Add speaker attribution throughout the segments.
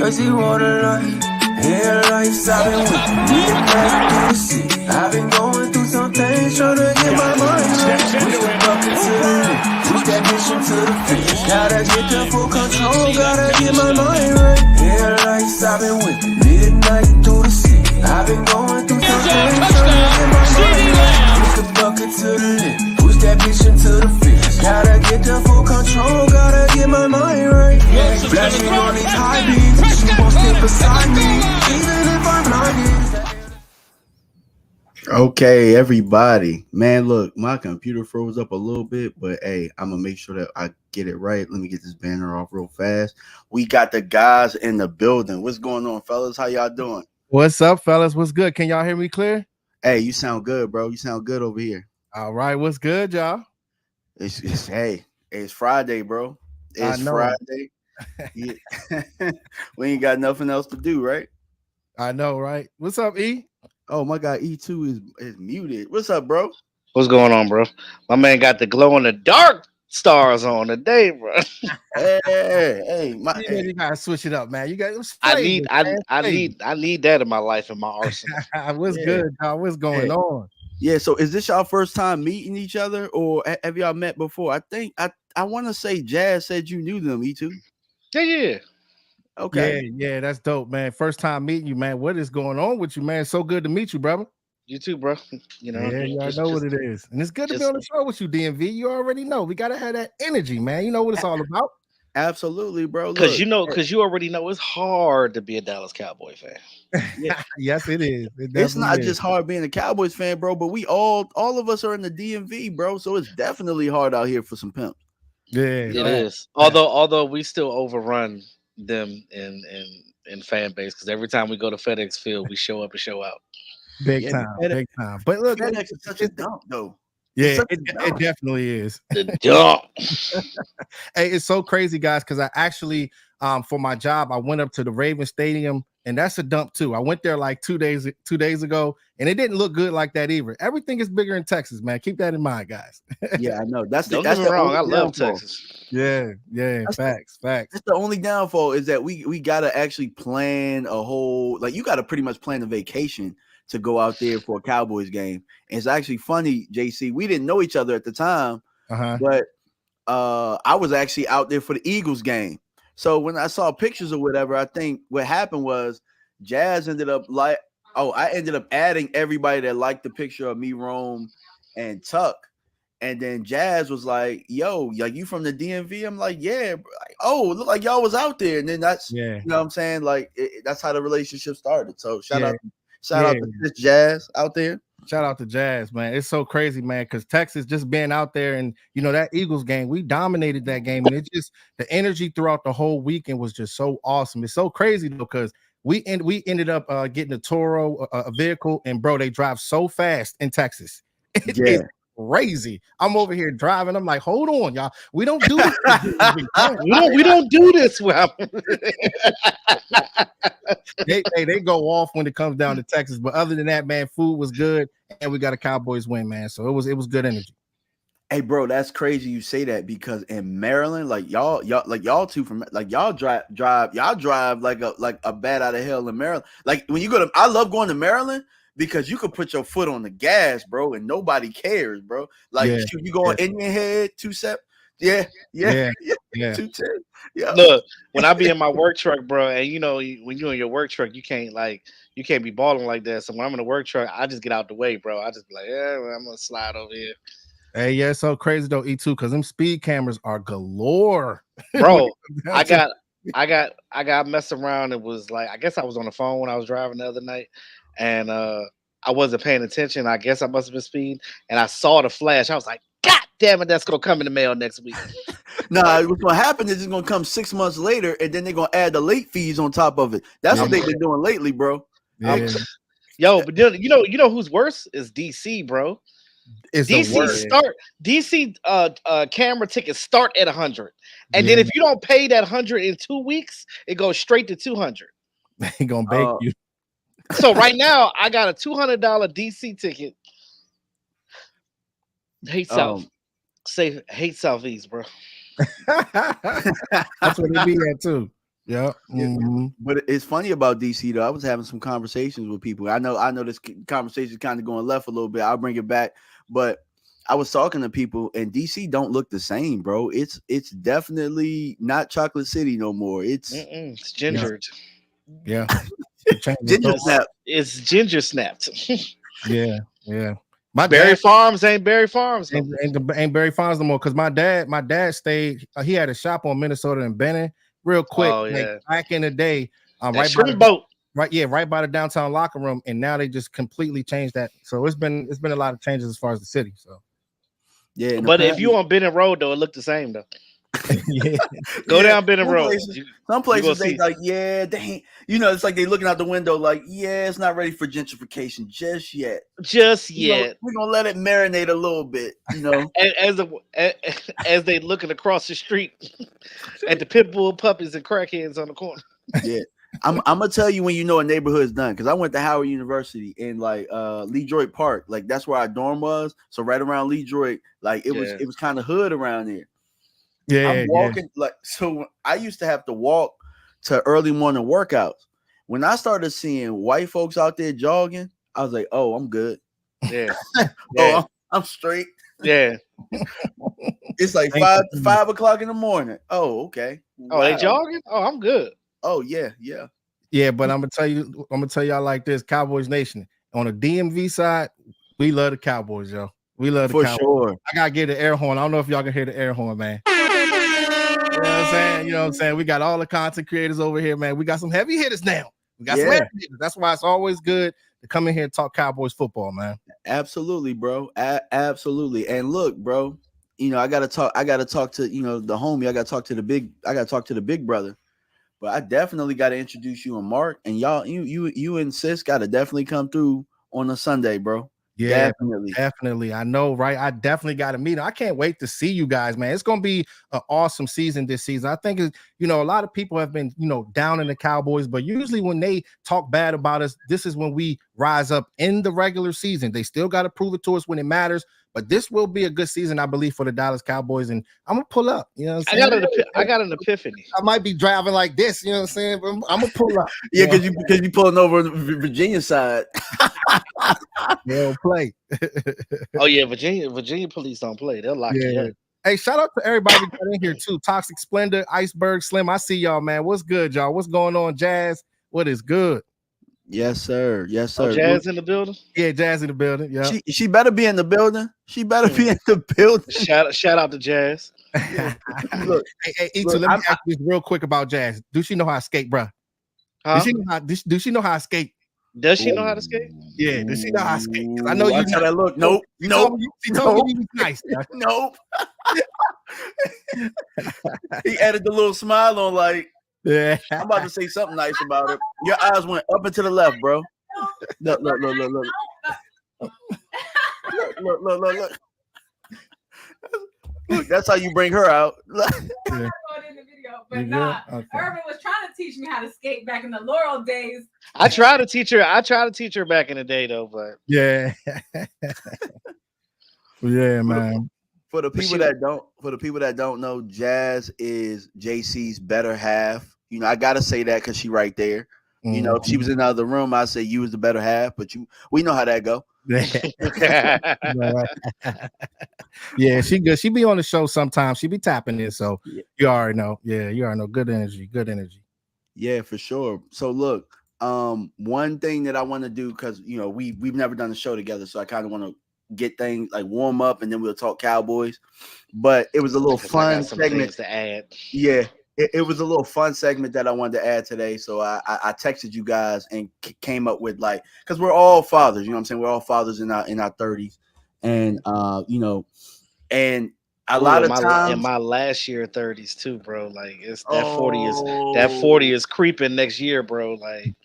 Speaker 1: Cause he wanna life, yeah, life's I've been with midnight through the city. I've been going through some things, trying to get my mind right. Push the bucket to the limit, push that mission to the finish. Gotta get the full control, gotta get my mind right. Yeah, life's I've been with midnight through the city. I've been going through some things, trying to get my mind right. Push the bucket to the limit, push that mission to the finish. Gotta get the full control, gotta get my mind right. Yeah, flashing on these high beams, you won't step beside me, even if I'm blinded.
Speaker 2: Okay, everybody. Man, look, my computer froze up a little bit, but hey, I'm gonna make sure that I get it right. Let me get this banner off real fast. We got the guys in the building. What's going on, fellas? How y'all doing?
Speaker 3: What's up, fellas? What's good? Can y'all hear me clear?
Speaker 2: Hey, you sound good, bro. You sound good over here.
Speaker 3: All right, what's good, y'all?
Speaker 2: It's Friday, bro. It's Friday. We ain't got nothing else to do, right?
Speaker 3: I know, right? What's up, E?
Speaker 2: Oh my God, E2 is muted. What's up, bro?
Speaker 4: What's going on, bro? My man got the glow in the dark stars on today, bro.
Speaker 2: Hey,
Speaker 3: You gotta switch it up, man. You got.
Speaker 4: I need that in my life, in my arsenal.
Speaker 3: What's good, dog? What's going on?
Speaker 2: Yeah, so is this y'all first time meeting each other, or have y'all met before? I think I want to say Jazz said you knew them, E2.
Speaker 4: Yeah.
Speaker 2: Okay.
Speaker 3: Yeah, that's dope, man. First time meeting you, man. What is going on with you, man? So good to meet you, brother.
Speaker 4: You too, bro. You know,
Speaker 3: I know what it is, and it's good to be on the show with you, DMV. You already know we gotta have that energy, man. You know what it's all about.
Speaker 2: Absolutely, bro.
Speaker 4: Because you already know it's hard to be a Dallas Cowboy fan.
Speaker 3: Yeah. Yes, it is.
Speaker 2: It's not just hard being a Cowboys fan, bro, but we all of us are in the DMV, bro. So it's definitely hard out here for some pimps.
Speaker 3: Yeah,
Speaker 4: it is. Although we still overrun them in fan base, because every time we go to FedEx Field, we show up and show out.
Speaker 3: Big time. But look,
Speaker 2: FedEx is such a dump, though.
Speaker 3: Yeah, it definitely is.
Speaker 4: The dump.
Speaker 3: Hey, it's so crazy, guys, because I actually, for my job, I went up to the Ravens Stadium and that's a dump too. I went there like 2 days ago, and it didn't look good like that either. Everything is bigger in Texas, man. Keep that in mind, guys.
Speaker 2: Yeah, I know.
Speaker 4: Don't get me wrong. I love Texas.
Speaker 3: Yeah, facts.
Speaker 2: That's the only downfall is that we gotta actually plan a whole, like, you gotta pretty much plan a vacation to go out there for a Cowboys game. And it's actually funny, JC. We didn't know each other at the time, but I was actually out there for the Eagles game. So when I saw pictures or whatever, I think what happened was Jazz ended up I ended up adding everybody that liked the picture of me, Rome, and Tuck. And then Jazz was like, yo, like, you from the DMV? I'm like, yeah. Like, oh, it looked like y'all was out there. And then that's, you know what I'm saying? Like, that's how the relationship started. So shout out to this Jazz out there.
Speaker 3: Shout out to Jazz, man. It's so crazy, man, because Texas just being out there, and that Eagles game, we dominated that game, and it just, the energy throughout the whole weekend was just so awesome. It's so crazy though, because we ended up getting a Toro, a vehicle, and bro, they drive so fast in Texas. It's crazy. I'm over here driving. I'm like, hold on, y'all. We don't do this.
Speaker 4: we don't do this.
Speaker 3: They go off when it comes down to Texas, but other than that, man, food was good, and we got a Cowboys win, man. So it was good energy.
Speaker 2: Hey, bro, that's crazy you say that, because in Maryland, like y'all two from, like, y'all drive like a bat out of hell in Maryland. Like, when you go to, I love going to Maryland because you could put your foot on the gas, bro, and nobody cares, bro. Like, you go on Indian Head, 2-7. Yeah. 210. Yeah.
Speaker 4: Look, when I be in my work truck, bro, and when you're in your work truck, you can't be balling like that. So when I'm in the work truck, I just get out the way, bro. I just be like, well, I'm gonna slide over here.
Speaker 3: Hey, yeah, it's so crazy though, E2, because them speed cameras are galore,
Speaker 4: bro. I got messed around. It was like, I guess I was on the phone when I was driving the other night, and I wasn't paying attention. I guess I must have been speeding, and I saw the flash. I was like, God damn it, that's gonna come in the mail next week.
Speaker 2: Nah, what's gonna happen is it's gonna come 6 months later, and then they're gonna add the late fees on top of it. That's what they've been doing lately, bro.
Speaker 4: Yo, but you know who's worse is DC, bro.
Speaker 3: It's
Speaker 4: DC camera tickets start at 100, and then if you don't pay that 100 in 2 weeks, it goes straight to 200.
Speaker 3: They gonna bake you.
Speaker 4: So right now, I got a $200 DC ticket. Hate Southeast, bro.
Speaker 3: That's what they be at too. Yeah. Mm-hmm.
Speaker 2: But it's funny about DC though. I was having some conversations with people. I know this conversation is kind of going left a little bit. I'll bring it back. But I was talking to people, and DC don't look the same, bro. It's definitely not Chocolate City no more. It's
Speaker 4: gingered.
Speaker 3: Yeah.
Speaker 2: Ginger snap.
Speaker 4: It's ginger snapped.
Speaker 3: Yeah.
Speaker 4: My Berry Farms ain't Berry Farms.
Speaker 3: Ain't Berry Farms no more. Because my dad stayed. He had a shop on Minnesota and Benton. Real quick, like back in the day, right by the boat. Right by the downtown locker room, and now they just completely changed that. So it's been a lot of changes as far as the city. So
Speaker 2: yeah,
Speaker 4: but if you on Benton Road though, it looked the same though. Go down Benton Road.
Speaker 2: Some places they like, they ain't, it's like they looking out the window like, it's not ready for gentrification just yet. We're gonna let it marinate a little bit,
Speaker 4: as they looking across the street at the pit bull puppies and crackheads on the corner.
Speaker 2: Yeah. I'm gonna tell you when a neighborhood is done, because I went to Howard University in like Lee Droit Park, like that's where our dorm was. So right around Lee Droit, like it was kind of hood around there. I'm walking so I used to have to walk to early morning workouts. When I started seeing white folks out there jogging, I was like, oh, I'm good.
Speaker 4: Yeah.
Speaker 2: I'm straight.
Speaker 4: Yeah.
Speaker 2: It's like 5 o'clock in the morning. Oh, okay.
Speaker 4: Oh, they jogging? Oh, I'm good.
Speaker 2: Oh, yeah.
Speaker 3: Yeah, but I'm gonna tell y'all like this, Cowboys Nation. On the DMV side, we love the Cowboys, yo. We love the Cowboys.
Speaker 2: Sure.
Speaker 3: I gotta get the air horn. I don't know if y'all can hear the air horn, man. You know what I'm saying? We got all the content creators over here, man. We got some heavy hitters now. We got some heavy hitters. That's why it's always good to come in here and talk Cowboys football, man.
Speaker 2: Absolutely, bro. Absolutely. And look, bro, I gotta talk to the homie. I gotta talk to the big brother. But I definitely got to introduce you and Mark, and y'all, you and Sis got to definitely come through on a Sunday, bro.
Speaker 3: Yeah, definitely. I know, right? I definitely got to meet him. I can't wait to see you guys, man. It's gonna be an awesome season this season. I think a lot of people have been, down in the Cowboys, but usually when they talk bad about us, this is when we rise up in the regular season. They still got to prove it to us when it matters. But this will be a good season, I believe, for the Dallas Cowboys, and I'm gonna pull up. You know what I'm saying?
Speaker 4: I got an epiphany.
Speaker 3: I might be driving like this, you know what I'm saying? But I'm gonna pull up.
Speaker 2: Yeah, because you pulling over the Virginia side.
Speaker 3: They don't play.
Speaker 4: Oh yeah, Virginia police don't play. They'll lock you up.
Speaker 3: Hey, shout out to everybody that got in here too. Toxic Splendor, Iceberg Slim. I see y'all, man. What's good, y'all? What's going on, Jazz? What is good?
Speaker 2: Yes, sir. Yes, sir.
Speaker 4: Oh, Jazz in the building?
Speaker 3: Yeah, Jazz in the building. Yeah.
Speaker 2: She better be in the building. She better be in the building.
Speaker 4: Shout out to Jazz.
Speaker 3: Look, hey, Ito, let me ask you this real quick about Jazz. Do she know how to skate, bro?
Speaker 4: Huh?
Speaker 3: Does she know how to skate?
Speaker 4: Does she know how to skate?
Speaker 3: Yeah, does she know how to skate? Because I know you know.
Speaker 2: That look. Nope.
Speaker 3: She told me you was nice.
Speaker 2: Nope. He added the little smile on like,
Speaker 3: yeah.
Speaker 2: I'm about to say something nice about it. Your eyes went up and to the left, bro. Look. Look. Look, that's how you bring her out.
Speaker 5: Yeah. But nah, okay. Urban was trying to teach me how to skate back in the Laurel days.
Speaker 4: I tried to teach her back in the day though, but
Speaker 3: yeah. Yeah, man.
Speaker 2: For the people that don't know, Jazz is JC's better half. I gotta say that because she right there. If she was in the other room, I'd say you was the better half, but we know how that go.
Speaker 3: Yeah, she good. She be on the show sometimes. She be tapping in, so you already know. Yeah, you already know. Good energy.
Speaker 2: Yeah, for sure. So look, one thing that I want to do, because we've never done a show together, so I kind of want to get things like warm up, and then we'll talk Cowboys. But it was a little fun segment
Speaker 4: to add.
Speaker 2: Yeah. It was a little fun segment that I wanted to add today. So I texted you guys and came up with because we're all fathers, you know what I'm saying? We're all fathers in our 30s. And, and a lot of times
Speaker 4: in my last year 30s too, bro. Like it's that 40 is creeping next year, bro. Like,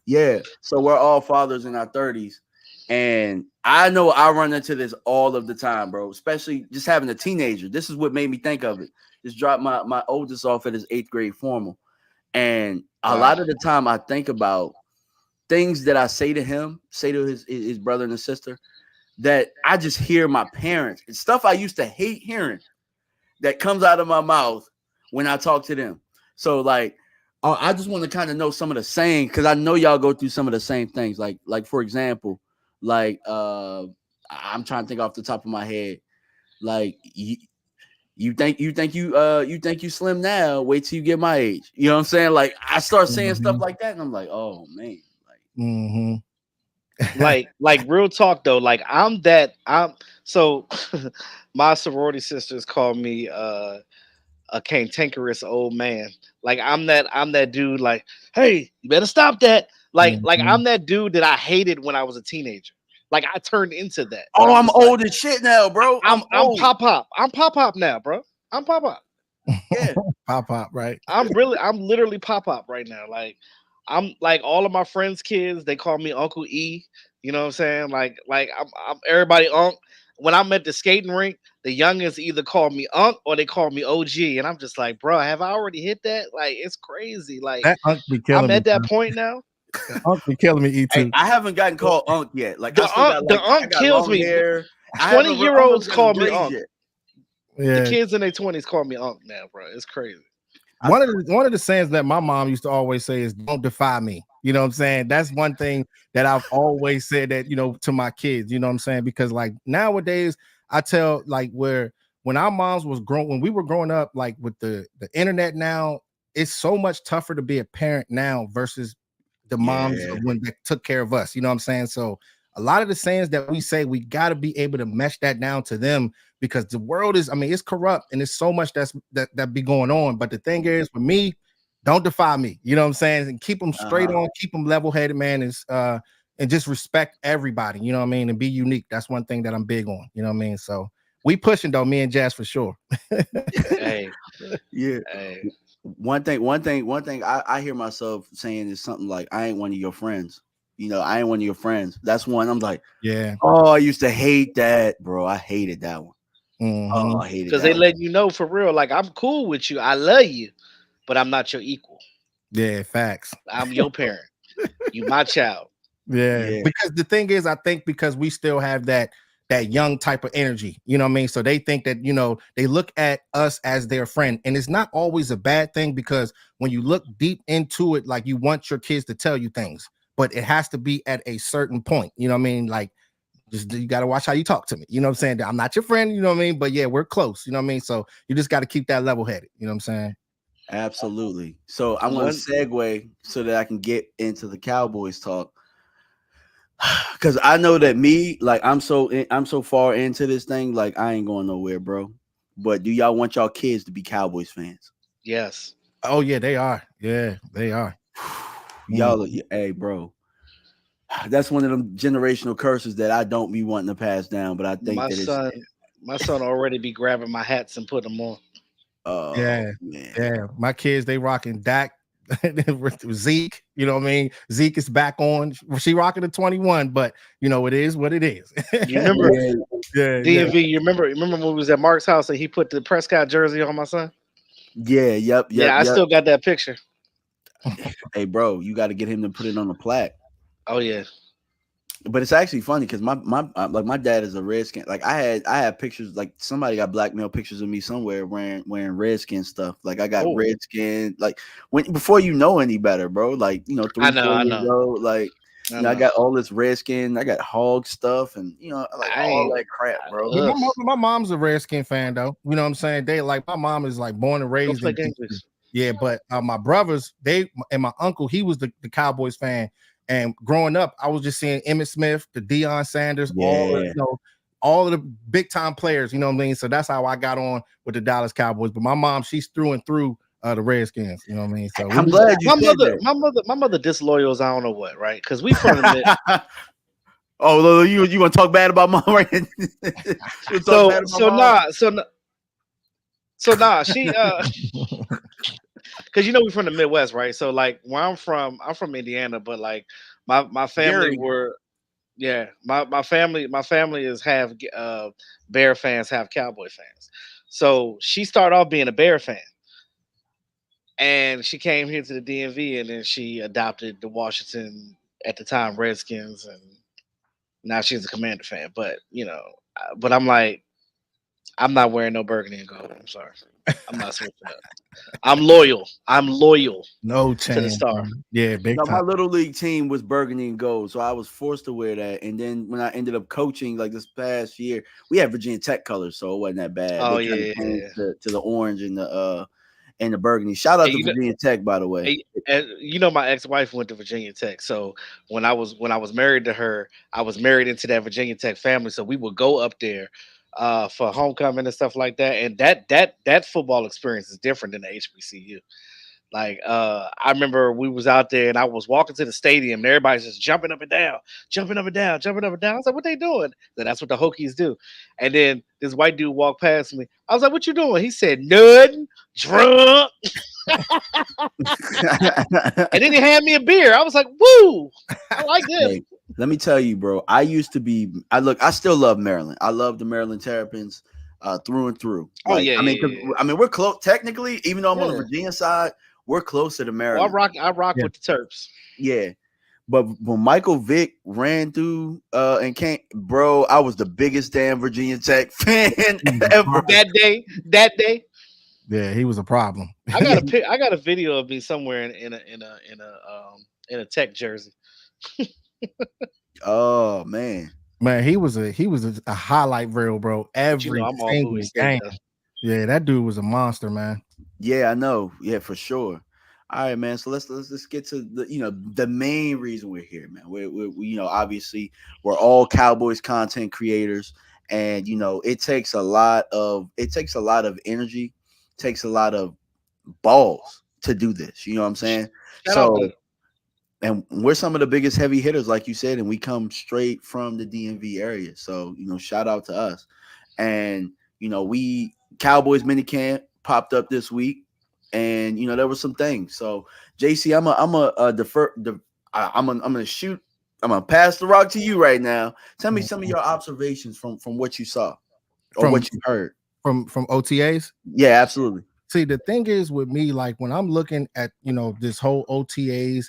Speaker 2: yeah. So we're all fathers in our 30s. And I know I run into this all of the time, bro, especially just having a teenager. This is what made me think of it. Just dropped my oldest off at his 8th grade formal. And a lot of the time I think about things that I say to him, say to his brother and his sister, that I just hear my parents. It's stuff I used to hate hearing that comes out of my mouth when I talk to them. So I just want to kind of know some of the saying, because I know y'all go through some of the same things. Like for example, I'm trying to think off the top of my head, you think you slim now, wait till you get my age. You know what I'm saying? Like I start saying stuff like that, and I'm like, oh man.
Speaker 4: like real talk though. Like so my sorority sisters call me a cantankerous old man. Like I'm that dude, like, hey, you better stop that. Like I'm that dude that I hated when I was a teenager. Like I turned into that.
Speaker 2: Oh, I'm old as shit now, bro.
Speaker 4: I'm pop. I'm pop now, bro. I'm pop.
Speaker 2: Yeah,
Speaker 3: pop, right?
Speaker 4: I'm literally pop right now. Like I'm like all of my friends' kids, they call me Uncle E. You know what I'm saying? Like I'm everybody Unc. When I'm at the skating rink, the youngest either call me Unc or they call me OG, and I'm just like, bro, have I already hit that? Like it's crazy. Like
Speaker 3: that Unc be killing
Speaker 4: I'm at that
Speaker 3: bro.
Speaker 4: point now.
Speaker 3: Unc be killing me, E2.
Speaker 2: Hey, I haven't gotten called Unc yet. Like
Speaker 4: the Unc kills me. 20-year-olds call me Unc. Yeah. The kids in their 20s call me Unc now, bro. It's crazy.
Speaker 3: One of the sayings that my mom used to always say is "Don't defy me." You know what I'm saying? That's one thing that I've always said that to my kids. You know what I'm saying? Because like nowadays, I tell like when our moms when we were growing up, like with the internet now, it's so much tougher to be a parent now versus the moms when they took care of us. You know what I'm saying? So a lot of the sayings that we say, we got to be able to mesh that down to them, because the world is, it's corrupt and there's so much that be going on. But the thing is, for me, don't defy me. You know what I'm saying? And keep them straight on, keep them level-headed, man. And just respect everybody. You know what I mean? And be unique. That's one thing that I'm big on. You know what I mean? So we pushing though, me and Jazz for sure.
Speaker 4: Hey,
Speaker 2: yeah. One thing I hear myself saying is something like, I ain't one of your friends. You know, I ain't one of your friends. That's one. I'm like,
Speaker 3: Yeah.
Speaker 2: oh, I used to hate that, bro. I hated that one. Oh, I hated
Speaker 4: Because
Speaker 2: that
Speaker 4: they
Speaker 2: one.
Speaker 4: let you know for real, like I'm cool with you, I love you, but I'm not your equal.
Speaker 3: Yeah, facts.
Speaker 4: I'm your parent. You my child.
Speaker 3: Yeah,
Speaker 2: Yeah.
Speaker 3: because the thing is, I think because we still have that young type of energy, you know what I mean? So they think that, you know, they look at us as their friend, and it's not always a bad thing, because when you look deep into it, like, you want your kids to tell you things, but it has to be at a certain point, you know what I mean? Like, just you got to watch how you talk to me, you know what I'm saying? I'm not your friend, you know what I mean? But yeah, we're close, you know what I mean? So you just got to keep that level headed, you know what I'm saying?
Speaker 2: Absolutely. So I'm going to
Speaker 4: One,
Speaker 2: segue so that I can get into the Cowboys talk. Because I know that me, like, I'm so far into this thing, like, I ain't going nowhere, bro. But do y'all want y'all kids to be Cowboys fans?
Speaker 4: yes.
Speaker 3: Oh yeah, they are. Yeah, they are.
Speaker 2: Y'all, hey, bro. That's one of them generational curses that I don't be wanting to pass down, but I think
Speaker 4: My
Speaker 2: that it's
Speaker 4: son, my son already be grabbing my hats and putting them on.
Speaker 3: Yeah,
Speaker 2: man.
Speaker 3: yeah. My kids, they rocking Dak, Zeke. You know what I mean? Zeke is back on. She rocking the 21, but you know it is what it is.
Speaker 4: You remember
Speaker 2: Yeah,
Speaker 3: Yeah, yeah.
Speaker 4: DMV? You remember when we was at Mark's house and he put the Prescott jersey on my son?
Speaker 2: yeah,
Speaker 4: Yeah, I
Speaker 2: yep.
Speaker 4: still got that picture.
Speaker 2: Hey, bro, you got to get him to put it on the plaque.
Speaker 4: Oh yeah.
Speaker 2: But it's actually funny because like my dad is a Redskin. Like I had pictures, like somebody got blackmail pictures of me somewhere wearing Redskin stuff. Like I got
Speaker 4: Oh,
Speaker 2: Redskin, like when before you know any better, bro. Like, you know,
Speaker 4: I
Speaker 2: 3,
Speaker 4: know,
Speaker 2: 4
Speaker 4: I
Speaker 2: years
Speaker 4: know,
Speaker 2: old. Like,
Speaker 4: I
Speaker 2: you know, I
Speaker 4: know.
Speaker 2: got all this Redskin, I got hog stuff, and you know, like
Speaker 4: I
Speaker 2: all
Speaker 4: ain't.
Speaker 2: that crap, bro.
Speaker 3: But
Speaker 4: Ugh.
Speaker 3: my mom's a Redskin fan though. You know what I'm saying? They like, my mom is like born and
Speaker 4: Go
Speaker 3: raised
Speaker 4: play
Speaker 3: in
Speaker 4: games.
Speaker 3: DC. Yeah, but my brothers, they and my uncle, he was the Cowboys fan. And growing up, I was just seeing Emmitt Smith, the Deion Sanders,
Speaker 2: Yeah,
Speaker 3: all of the big time players. You know what I mean? So that's how I got on with the Dallas Cowboys. But my mom, she's through and through the Redskins. You know what I mean? So we
Speaker 2: I'm
Speaker 3: just
Speaker 2: glad you
Speaker 4: My
Speaker 2: said
Speaker 4: mother,
Speaker 2: that.
Speaker 4: my mother disloyal as I don't know what, right? Because we from the mid.
Speaker 2: Oh, you want to talk bad about mom, right? You talk
Speaker 4: So
Speaker 2: bad about
Speaker 4: so
Speaker 2: mom?
Speaker 4: nah so n- so nah she because you know we're from the Midwest, right? So like where I'm from Indiana, but like my family
Speaker 2: Gary.
Speaker 4: were yeah my family is half Bear fans, half Cowboy fans. So she started off being a Bear fan, and she came here to the DMV, and then she adopted the Washington at the time Redskins, and now she's a Commander fan. But but I'm like, I'm not wearing no burgundy and gold. I'm sorry, I'm not switching up. I'm loyal. I'm loyal
Speaker 3: no
Speaker 4: to the
Speaker 3: chance.
Speaker 4: star.
Speaker 3: Man. Yeah, big
Speaker 2: No, my
Speaker 3: time.
Speaker 2: little league team was burgundy and gold, so I was forced to wear that. And then when I ended up coaching, like this past year, we had Virginia Tech colors, so it wasn't that bad.
Speaker 4: Oh
Speaker 2: They kind of
Speaker 4: yeah,
Speaker 2: changed
Speaker 4: yeah.
Speaker 2: to the orange and the burgundy. Shout out
Speaker 4: And
Speaker 2: to Virginia Tech, by the way.
Speaker 4: my ex-wife went to Virginia Tech. So when I was married to her, I was married into that Virginia Tech family. So we would go up there for homecoming and stuff like that. And that football experience is different than the HBCU. Like I remember we was out there and I was walking to the stadium and everybody's just jumping up and down, jumping up and down, jumping up and down. I was like, what they doing? That's what the Hokies do. And then this white dude walked past me. I was like, what you doing? He said, nothing, drunk. And then he handed me a beer. I was like, woo, I like this.
Speaker 2: Hey, let me tell you, bro. I still love Maryland. I love the Maryland Terrapins through and through.
Speaker 4: Oh
Speaker 2: Like,
Speaker 4: yeah,
Speaker 2: I mean, 'cause,
Speaker 4: yeah, yeah.
Speaker 2: I mean, we're close technically, even though I'm on the
Speaker 4: Yeah.
Speaker 2: Virginia side, we're closer to
Speaker 4: Oh, I
Speaker 2: Maryland.
Speaker 4: rock
Speaker 3: Yeah.
Speaker 4: with the Terps.
Speaker 2: Yeah. But when Michael Vick ran through and came, bro, I was the biggest damn Virginia Tech fan ever.
Speaker 4: That day,
Speaker 3: Yeah, he was a problem.
Speaker 4: I got a video of me somewhere in a Tech jersey.
Speaker 2: Oh man.
Speaker 3: Man, he was a highlight reel, bro.
Speaker 4: But
Speaker 3: Every
Speaker 4: I'm all Bowie
Speaker 3: single
Speaker 4: State
Speaker 3: game.
Speaker 4: though.
Speaker 3: Yeah, that dude was a monster, man.
Speaker 2: Yeah, I know. Yeah, for sure. All right, man. So let's get to the main reason we're here, man. We obviously we're all Cowboys content creators, and it takes a lot of energy, takes a lot of balls to do this. You know what I'm saying?
Speaker 4: Shout out to
Speaker 2: So, and we're some of the biggest heavy hitters, like you said, and we come straight from the DMV area. So, shout out to us. And we Cowboys minicamp popped up this week, and there were some things. So, JC, I'm gonna shoot I'm gonna pass the rock to you right now. Tell me some of your observations from what you saw or what you heard
Speaker 3: from OTAs.
Speaker 2: Yeah, absolutely.
Speaker 3: See, the thing is with me, like when I'm looking at this whole OTAs,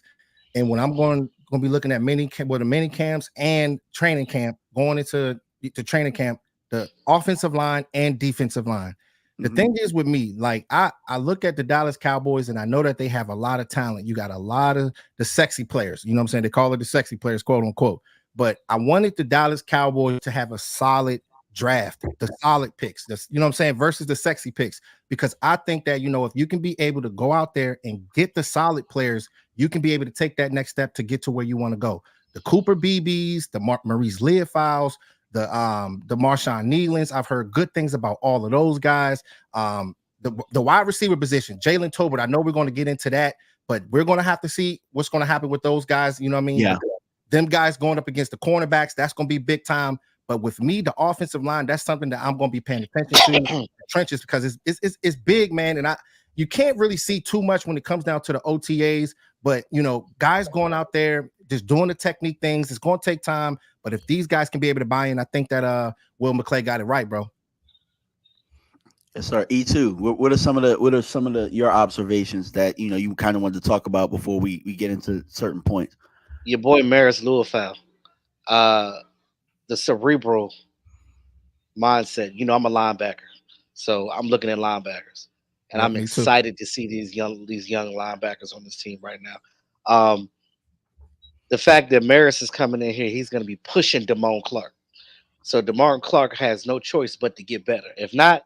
Speaker 3: and when I'm going to be looking at the mini camps and training camp, going into the training camp, the offensive line and defensive line. The thing is with me, like I look at the Dallas Cowboys and I know that they have a lot of talent. You got a lot of the sexy players. You know what I'm saying? They call it the sexy players, quote unquote. But I wanted the Dallas Cowboys to have a solid draft, the solid picks, you know what I'm saying, versus the sexy picks. Because I think that, if you can be able to go out there and get the solid players, you can be able to take that next step to get to where you want to go. The Cooper BBs, the Maurice Leofiles, the Marshawn Nealons. I've heard good things about all of those guys. The wide receiver position, Jalen Tolbert. I know we're going to get into that, but we're going to have to see what's going to happen with those guys. You know what I mean?
Speaker 2: Yeah.
Speaker 3: Them guys going up against the cornerbacks, that's going to be big time. But with me, the offensive line, that's something that I'm going to be paying attention to in the trenches, because it's big, man. And you can't really see too much when it comes down to the OTAs. But, guys going out there, just doing the technique things, it's going to take time. But if these guys can be able to buy in, I think that Will McClay got it right, bro.
Speaker 2: Yes, sir. E2. What are some of your observations that you kind of wanted to talk about before we get into certain points?
Speaker 4: Your boy Maris Leofow, the cerebral mindset. I'm a linebacker, so I'm looking at linebackers, and I'm excited to see these young linebackers on this team right now. The fact that Maris is coming in here, he's going to be pushing Damone Clark. So Damone Clark has no choice but to get better. If not,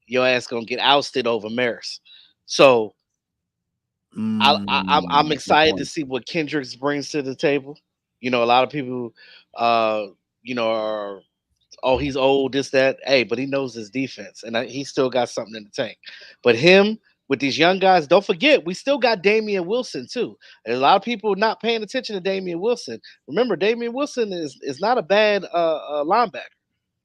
Speaker 4: your ass going to get ousted over Maris. So I'm excited to see what Kendricks brings to the table. A lot of people, are, he's old, this, that. Hey, but he knows his defense, and he still got something in the tank. But him with these young guys, don't forget, we still got Damian Wilson too. There's a lot of people not paying attention to Damian Wilson. Remember, Damian Wilson is not a bad linebacker.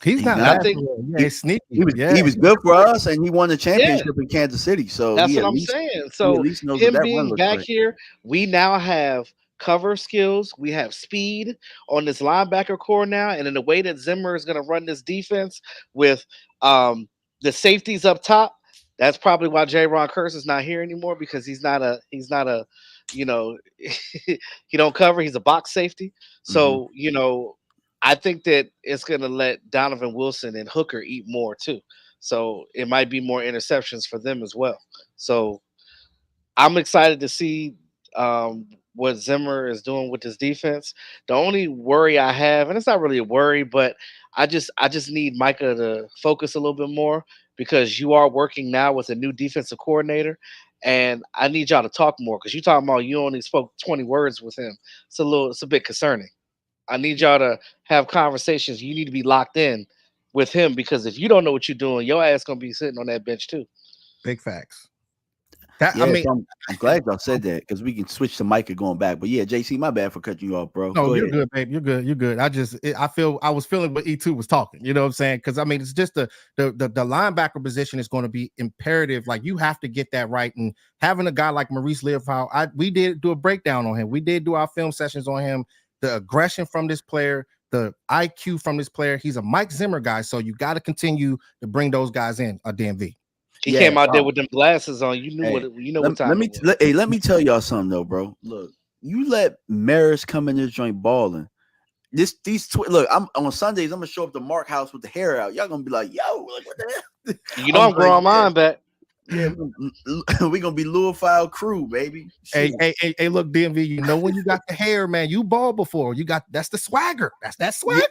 Speaker 3: He's not.
Speaker 4: I think
Speaker 3: he's sneaky.
Speaker 2: He was good for us, and he won the championship in Kansas City. So
Speaker 4: that's what I'm saying. So him being back here, we now have cover skills. We have speed on this linebacker core now, and in the way that Zimmer is going to run this defense with the safeties up top, that's probably why J-Ron Curse is not here anymore, because he's not a he don't cover. He's a box safety. So I think that it's going to let Donovan Wilson and Hooker eat more too. So it might be more interceptions for them as well. So I'm excited to see what Zimmer is doing with this defense. The only worry I have, and it's not really a worry, but I just need Micah to focus a little bit more, because you are working now with a new defensive coordinator, and I need y'all to talk more, because you talking about you only spoke 20 words with him. It's a bit concerning. I need y'all to have conversations. You need to be locked in with him, because if you don't know what you're doing, your ass gonna be sitting on that bench too.
Speaker 3: Big facts.
Speaker 2: I'm glad y'all said that, because we can switch to Micah going back. But yeah, JC, my bad for cutting you off, bro.
Speaker 3: No, you're good, babe. You're good. You're good. I was feeling what E2 was talking. You know what I'm saying? Because it's just the linebacker position is going to be imperative. Like, you have to get that right. And having a guy like Maurice Leofow, we did do a breakdown on him. We did do our film sessions on him. The aggression from this player, the IQ from this player. He's a Mike Zimmer guy, so you got to continue to bring those guys in. A DMV.
Speaker 4: He came out there with them glasses on. You knew what time.
Speaker 2: Let me tell y'all something though, bro. Look, you let Maris come in this joint balling. Look, I'm on Sundays. I'm gonna show up to Mark House with the hair out. Y'all gonna be like, "Yo, like, what the hell?"
Speaker 4: I'm growing mine back.
Speaker 2: Yeah, we gonna be Louisville crew, baby.
Speaker 3: Hey, look, DMV. When you got the hair, man, you ball before. That's the swagger. That's that swagger.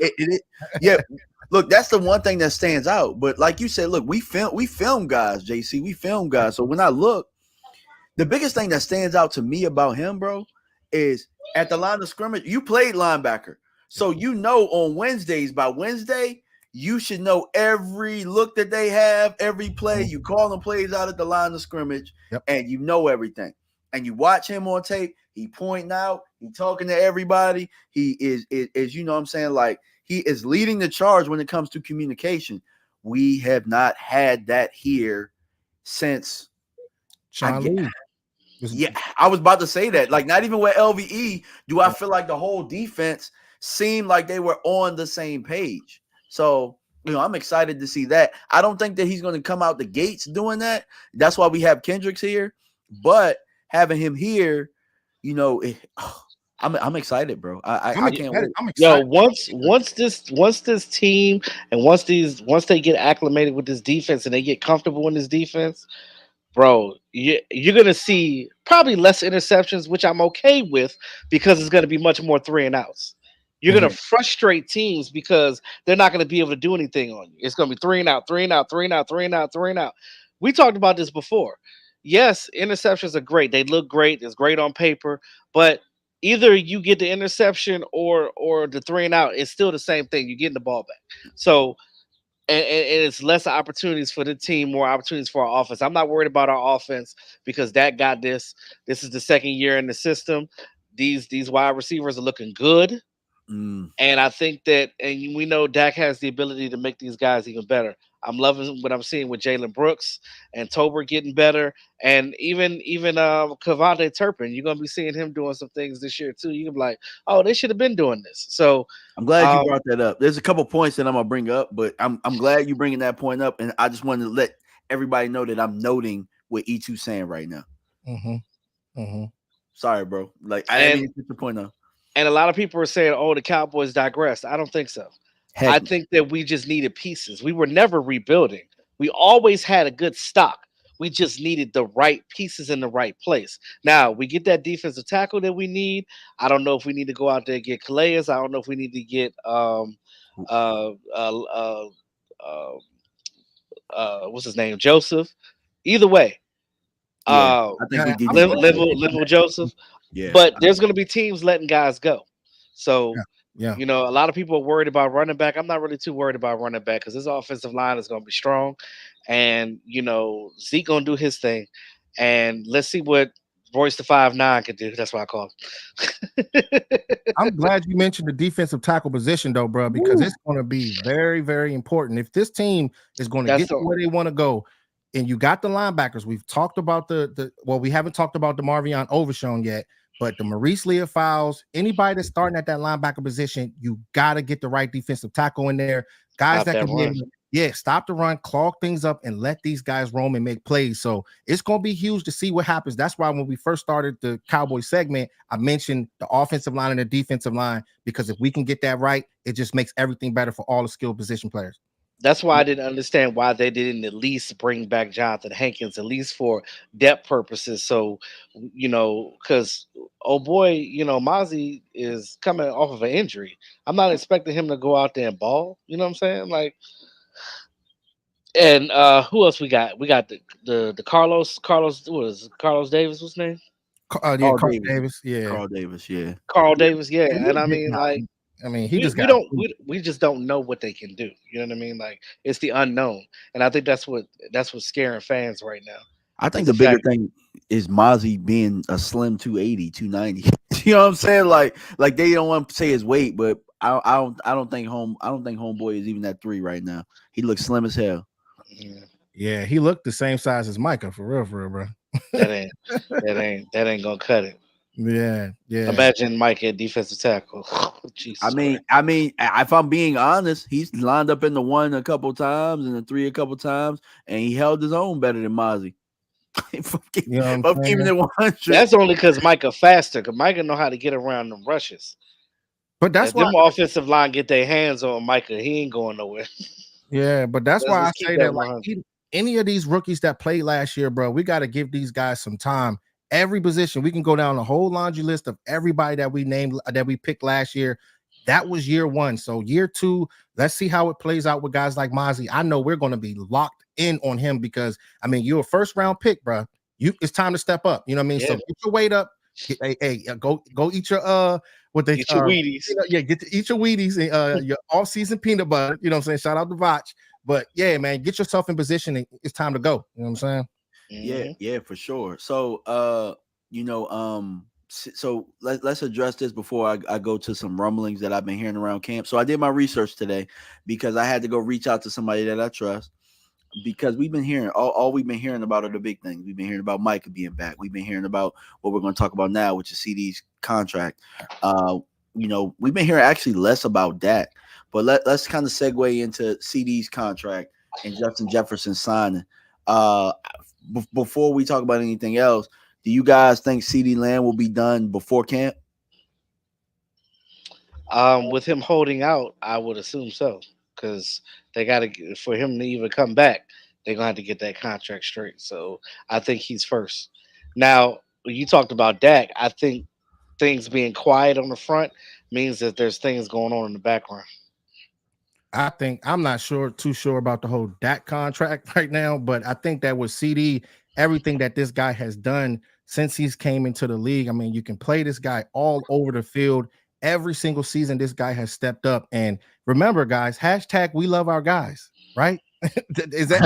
Speaker 2: Yeah. Look, that's the one thing that stands out. But like you said, look, we film guys, JC. We film guys. So when I look, the biggest thing that stands out to me about him, bro, is at the line of scrimmage. You played linebacker, so on Wednesdays, by Wednesday, you should know every look that they have, every play. You call them plays out at the line of scrimmage, and you know everything. And you watch him on tape. He pointing out. He talking to everybody. He is you know what I'm saying, like, he is leading the charge when it comes to communication. We have not had that here since
Speaker 3: Sean Lee.
Speaker 2: Yeah, I was about to say that. Like, not even with LVE do I feel like the whole defense seemed like they were on the same page. So, I'm excited to see that. I don't think that he's going to come out the gates doing that. That's why we have Kendricks here. But having him here, I'm excited, bro. I can't wait.
Speaker 3: I'm excited.
Speaker 4: Once this team and once they get acclimated with this defense and they get comfortable in this defense, bro, you're gonna see probably less interceptions, which I'm okay with because it's gonna be much more 3-and-outs. You're gonna frustrate teams because they're not gonna be able to do anything on you. It's gonna be 3-and-out, 3-and-out, 3-and-out, 3-and-out, 3-and-out. We talked about this before. Yes, interceptions are great. They look great. It's great on paper, but either you get the interception or the 3-and-out. It's still the same thing. You're getting the ball back. So and it's less opportunities for the team, more opportunities for our offense. I'm not worried about our offense because Dak got this. This is the second year in the system. These wide receivers are looking good. And I think that, and we know Dak has the ability to make these guys even better. I'm loving what I'm seeing with Jalen Brooks and Tober getting better, and even Kavontae Turpin. You're gonna be seeing him doing some things this year too. You can be like, oh, they should have been doing this. So
Speaker 2: I'm glad you brought that up. There's a couple points that I'm gonna bring up, but I'm glad you bringing that point up, and I just wanted to let everybody know that I'm noting what E2's saying right now. Sorry, bro. Like, I didn't mean to put the point up.
Speaker 4: And a lot of people are saying, "Oh, the Cowboys digressed." I don't think so. I think that we just needed pieces. We were never rebuilding. We always had a good stock. We just needed the right pieces in the right place. Now we get that defensive tackle that we need. I don't know if we need to go out there and get Calais. I don't know if we need to get what's his name, Joseph. Either way,
Speaker 2: I think we did
Speaker 4: Liverpool Joseph.
Speaker 2: Yeah,
Speaker 4: but there's going to be teams letting guys go. So,
Speaker 3: a
Speaker 4: lot of people are worried about running back. I'm not really too worried about running back because this offensive line is going to be strong. And, Zeke going to do his thing. And let's see what Royce the 5'9" can do. That's what I call him.
Speaker 3: I'm glad you mentioned the defensive tackle position, though, bro, because it's going to be very, very important. If this team is going to get to where they want to go, and you got the linebackers. We've talked about we haven't talked about the Marvion Overshown yet, but the Maurice Lear-Fowles, anybody that's starting at that linebacker position, you got to get the right defensive tackle in there. Guys that can stop the run, clog things up, and let these guys roam and make plays. So it's going to be huge to see what happens. That's why when we first started the Cowboys segment, I mentioned the offensive line and the defensive line, because if we can get that right, it just makes everything better for all the skilled position players.
Speaker 4: That's why I didn't understand why they didn't at least bring back Jonathan Hankins, at least for depth purposes. So, because Mozzie is coming off of an injury. I'm not expecting him to go out there and ball. You know what I'm saying? Like, and who else we got? We got the Carlos. What is it? Carlos Davis? What's his name?
Speaker 3: Carl Davis. Yeah.
Speaker 2: Carl Davis. Yeah.
Speaker 4: Carl Davis. Yeah. And I mean, like. We just don't know what they can do. You know what I mean? Like, it's the unknown, and I think that's what's scaring fans right now.
Speaker 2: I think the bigger thing is Mozzie being a slim 280, 290. You know what I'm saying? Like they don't want to say his weight, but I don't think homeboy is even at 3 right now. He looks slim as hell.
Speaker 3: Yeah, he looked the same size as Micah, for real, bro.
Speaker 4: that ain't gonna cut it.
Speaker 3: Yeah.
Speaker 4: Imagine Mike at defensive tackle. Jesus
Speaker 2: I mean, if I'm being honest, he's lined up in the 1 a couple times and the 3 a couple times, and he held his own better than Mozzie. Keeping it 100.
Speaker 4: That's only because Micah faster. Because Micah know how to get around them rushes.
Speaker 3: But that's why
Speaker 4: them offensive line get their hands on Micah. He ain't going nowhere.
Speaker 3: Yeah, but that's why I say that like any of these rookies that played last year, bro, we got to give these guys some time. Every position, we can go down the whole laundry list of everybody that we named, that we picked last year. That was year 1. So year 2, let's see how it plays out with guys like Mozzie. I know we're going to be locked in on him because, I mean, you're a first-round pick, bro. It's time to step up. You know what I mean? Yeah. So get your weight up. Go eat your
Speaker 4: eat your Wheaties.
Speaker 3: Get to eat your Wheaties and your off-season peanut butter. You know what I'm saying? Shout out to Vach. But yeah, man, get yourself in position and it's time to go. You know what I'm saying?
Speaker 2: Yeah, for sure. So so let's address this before I go to some rumblings that I've been hearing around camp. So I did my research today because I had to go reach out to somebody that I trust. because we've been hearing all we've been hearing about are the big things. We've been hearing about Micah being back. We've been hearing about what we're going to talk about now, which is CeeDee's contract. We've been hearing actually less about Dak, but let's kind of segue into CeeDee's contract and Justin Jefferson signing. Before we talk about anything else, do you guys think CeeDee Lamb will be done before camp?
Speaker 4: With him holding out, I would assume so, because they got to, for him to even come back, they're gonna have to get that contract straight. So I think he's first. Now, when you talked about Dak, I think things being quiet on the front means that there's things going on in the background.
Speaker 3: I think I'm not too sure about the whole Dak contract right now, but I think that with CeeDee, everything that this guy has done since he's came into the league, I mean, you can play this guy all over the field. Every single season, this guy has stepped up. And remember, guys, hashtag we love our guys, right? is that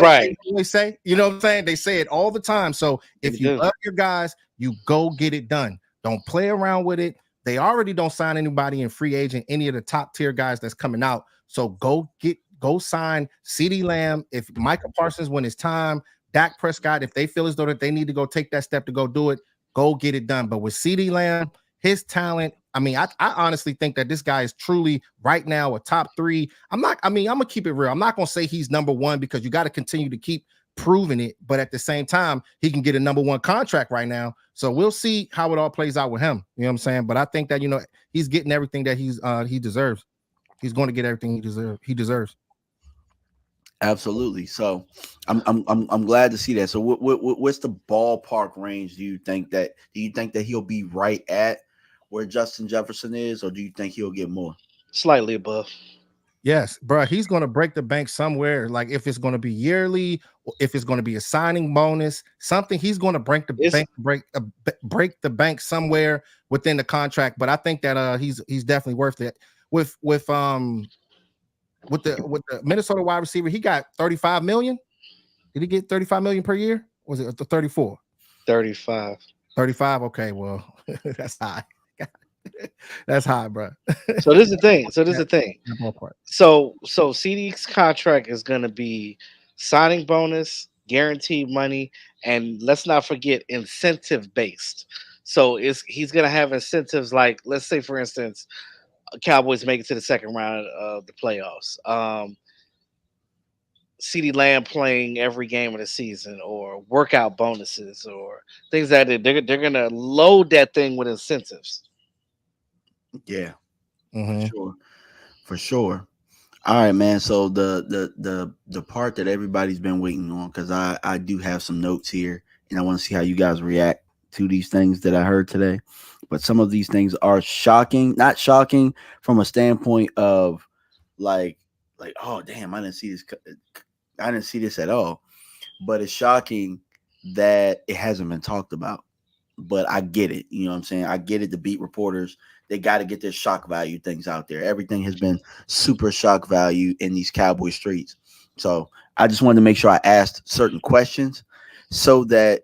Speaker 4: right?
Speaker 3: What they say? You know what I'm saying? They say it all the time. So if you love your guys, you go get it done. Don't play around with it. They already don't sign anybody in free agent, any of the top tier guys that's coming out. So go sign CeeDee Lamb. If Micah Parsons, when it's time, Dak Prescott, if they feel as though that they need to go take that step to go do it, go get it done. But with CeeDee Lamb, his talent, I mean, I honestly think that this guy is truly right now a top 3. I'm gonna keep it real. I'm not gonna say he's number 1 because you got to continue to keep proving it, but at the same time, he can get a number 1 contract right now. So we'll see how it all plays out with him. You know what I'm saying? But I think that, he's getting everything that he deserves. He's going to get everything he deserves.
Speaker 2: Absolutely. So I'm glad to see that. So what's the ballpark range do you think that he'll be right at where Justin Jefferson is, or do you think he'll get more?
Speaker 4: Slightly above.
Speaker 3: Yes, bro. He's going to break the bank somewhere. Like if it's going to be yearly, or if it's going to be a signing bonus, something, he's going to break the bank somewhere within the contract. But I think that he's definitely worth it. With the Minnesota wide receiver, he got 35 million. Did he get 35 million per year? Was it 34?
Speaker 4: 35.
Speaker 3: 35. Okay, well, that's high. That's high, bro.
Speaker 4: So this is the thing. So CeeDee's contract is going to be signing bonus, guaranteed money, and let's not forget incentive based. So he's going to have incentives like, let's say for instance, Cowboys make it to the second round of the playoffs. CeeDee Lamb playing every game of the season, or workout bonuses, or things that they're going to load that thing with incentives.
Speaker 2: Yeah, for sure. All right, man. So the part that everybody's been waiting on, because I do have some notes here, and I want to see how you guys react to these things that I heard today. But some of these things are shocking, not shocking from a standpoint of like, oh damn, I didn't see this at all. But it's shocking that it hasn't been talked about. But I get it. You know what I'm saying? I get it. The beat reporters, they got to get their shock value things out there. Everything has been super shock value in these Cowboy streets. So I just wanted to make sure I asked certain questions so that,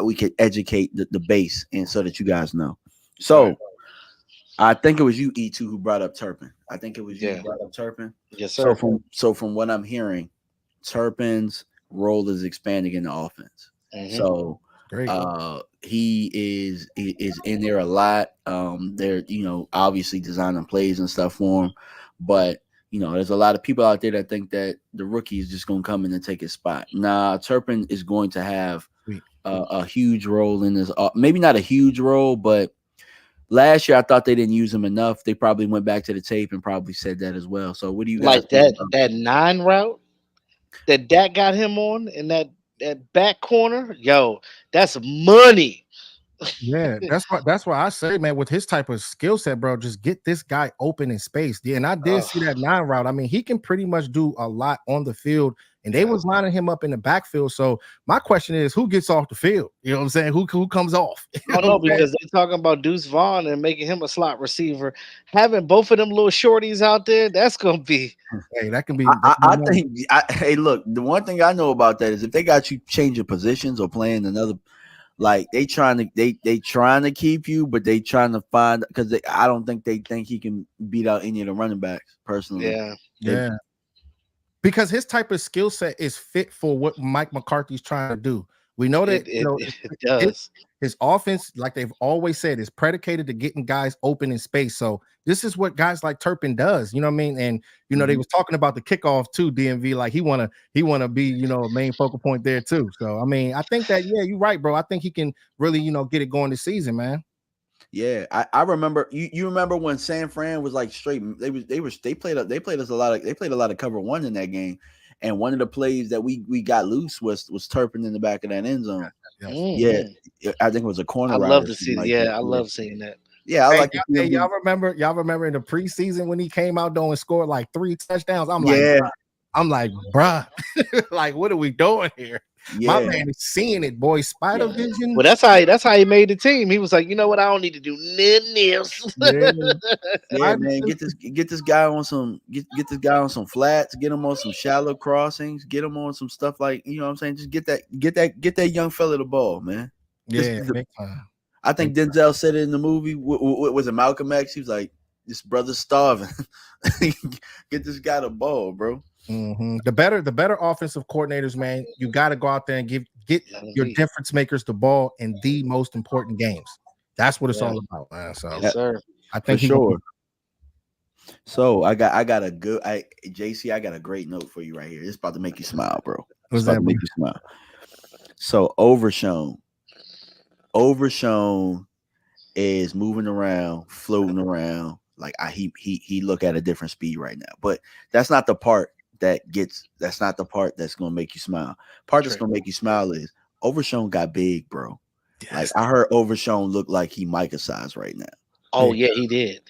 Speaker 2: we could educate the base, and so that you guys know. So I think it was you, E2, who brought up Turpin. I think it was you who brought up Turpin.
Speaker 4: Yes, sir.
Speaker 2: So from what I'm hearing, Turpin's role is expanding in the offense. Mm-hmm. So he is in there a lot. They're obviously designing plays and stuff for him, but there's a lot of people out there that think that the rookie is just going to come in and take his spot. Nah, Turpin is going to have a huge role in this. Maybe not a huge role, but last year I thought they didn't use him enough. They probably went back to the tape and probably said that as well. So what do you guys
Speaker 4: like that 9 route that Dak got him on in that back corner? Yo, that's money.
Speaker 3: Yeah, that's why I say, man, with his type of skill set, bro, just get this guy open in space. Yeah, and I did see that 9 route. I mean, he can pretty much do a lot on the field, and they was lining him up in the backfield. So my question is, who gets off the field? You know what I'm saying? Who comes off?
Speaker 4: I don't know, because they're talking about Deuce Vaughn and making him a slot receiver. Having both of them little shorties out there, that's gonna be.
Speaker 3: Hey, that can be.
Speaker 2: Hey, look, the one thing I know about that is if they got you changing positions or playing another. Like they trying to keep you, but they trying to find, because I don't think they think he can beat out any of the running backs personally.
Speaker 4: Yeah.
Speaker 3: because his type of skill set is fit for what Mike McCarthy's trying to do. We know that
Speaker 4: it does.
Speaker 3: His offense, like they've always said, is predicated to getting guys open in space. So this is what guys like Turpin does. You know what I mean? And they was talking about the kickoff too, DMV. Like he wanna be a main focal point there too. So I mean, I think that you're right, bro. I think he can really get it going this season, man.
Speaker 2: Yeah, I remember you remember when San Fran was like straight. They played us a lot of cover one in that game, and one of the plays that we got loose was Turpin in the back of that end zone. Yeah, I think it was a corner.
Speaker 4: I love to see that. I love seeing that.
Speaker 2: Yeah, I like.
Speaker 3: Y'all remember in the preseason when he came out and scored like 3 touchdowns? I'm like, bruh, like what are we doing here? Yeah. My man is seeing it, boy. Spider vision.
Speaker 4: Well, that's how he made the team. He was like, you know what? I don't need to do nothing else.
Speaker 2: Yeah, man. Get this guy on some flats. Get him on some shallow crossings. Get him on some stuff like what I'm saying. Just get that young fella the ball, man.
Speaker 3: Yeah,
Speaker 2: I think Denzel said it in the movie. Was it Malcolm X? He was like, "This brother's starving. Get this guy the ball, bro."
Speaker 3: Mm-hmm. The better offensive coordinators, man, you got to go out there and get your difference makers the ball in the most important games. That's what it's all about, man. So,
Speaker 4: yes, sir.
Speaker 3: I think
Speaker 2: for sure. So I got a good JC. I got a great note for you right here. It's about to make you smile, bro. It's about to make you smile. So Overshown is moving around, floating around. Like he look at a different speed right now, but that's not the part that's gonna make you smile. Part that's gonna make you smile is Overshown got big, bro. Yes. Like I heard Overshown look like he Micah size right now.
Speaker 4: Oh yeah, he did.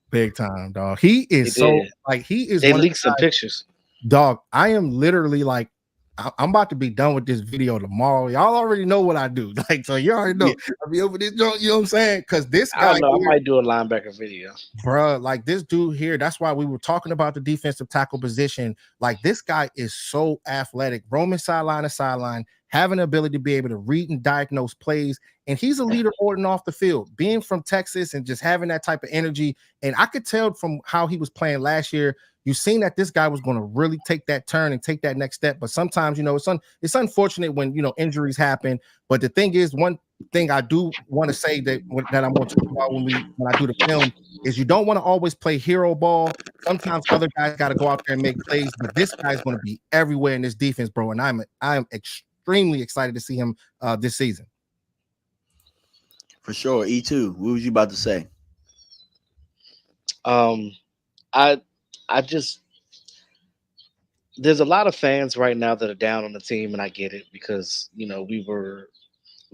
Speaker 3: Big time, dog. He is
Speaker 4: They leaked some pictures.
Speaker 3: Dog, I am literally like, I'm about to be done with this video tomorrow. Y'all already know what I do. Like, so you already know. I'll be over this joint, you know what I'm saying? Because this guy,
Speaker 4: I might do a linebacker video.
Speaker 3: Bro, like this dude here, that's why we were talking about the defensive tackle position. Like this guy is so athletic, roaming sideline to sideline, having the ability to be able to read and diagnose plays. And he's a leader on and off the field, being from Texas and just having that type of energy. And I could tell from how he was playing last year, you've seen that this guy was going to really take that turn and take that next step. But sometimes, it's unfortunate when, injuries happen. But the thing is, one thing I do want to say that I'm going to talk about when I do the film is you don't want to always play hero ball. Sometimes other guys got to go out there and make plays, but this guy's going to be everywhere in this defense, bro. And I am extremely excited to see him this season.
Speaker 2: For sure. E2, what was you about to say?
Speaker 4: I just, there's a lot of fans right now that are down on the team, and I get it because we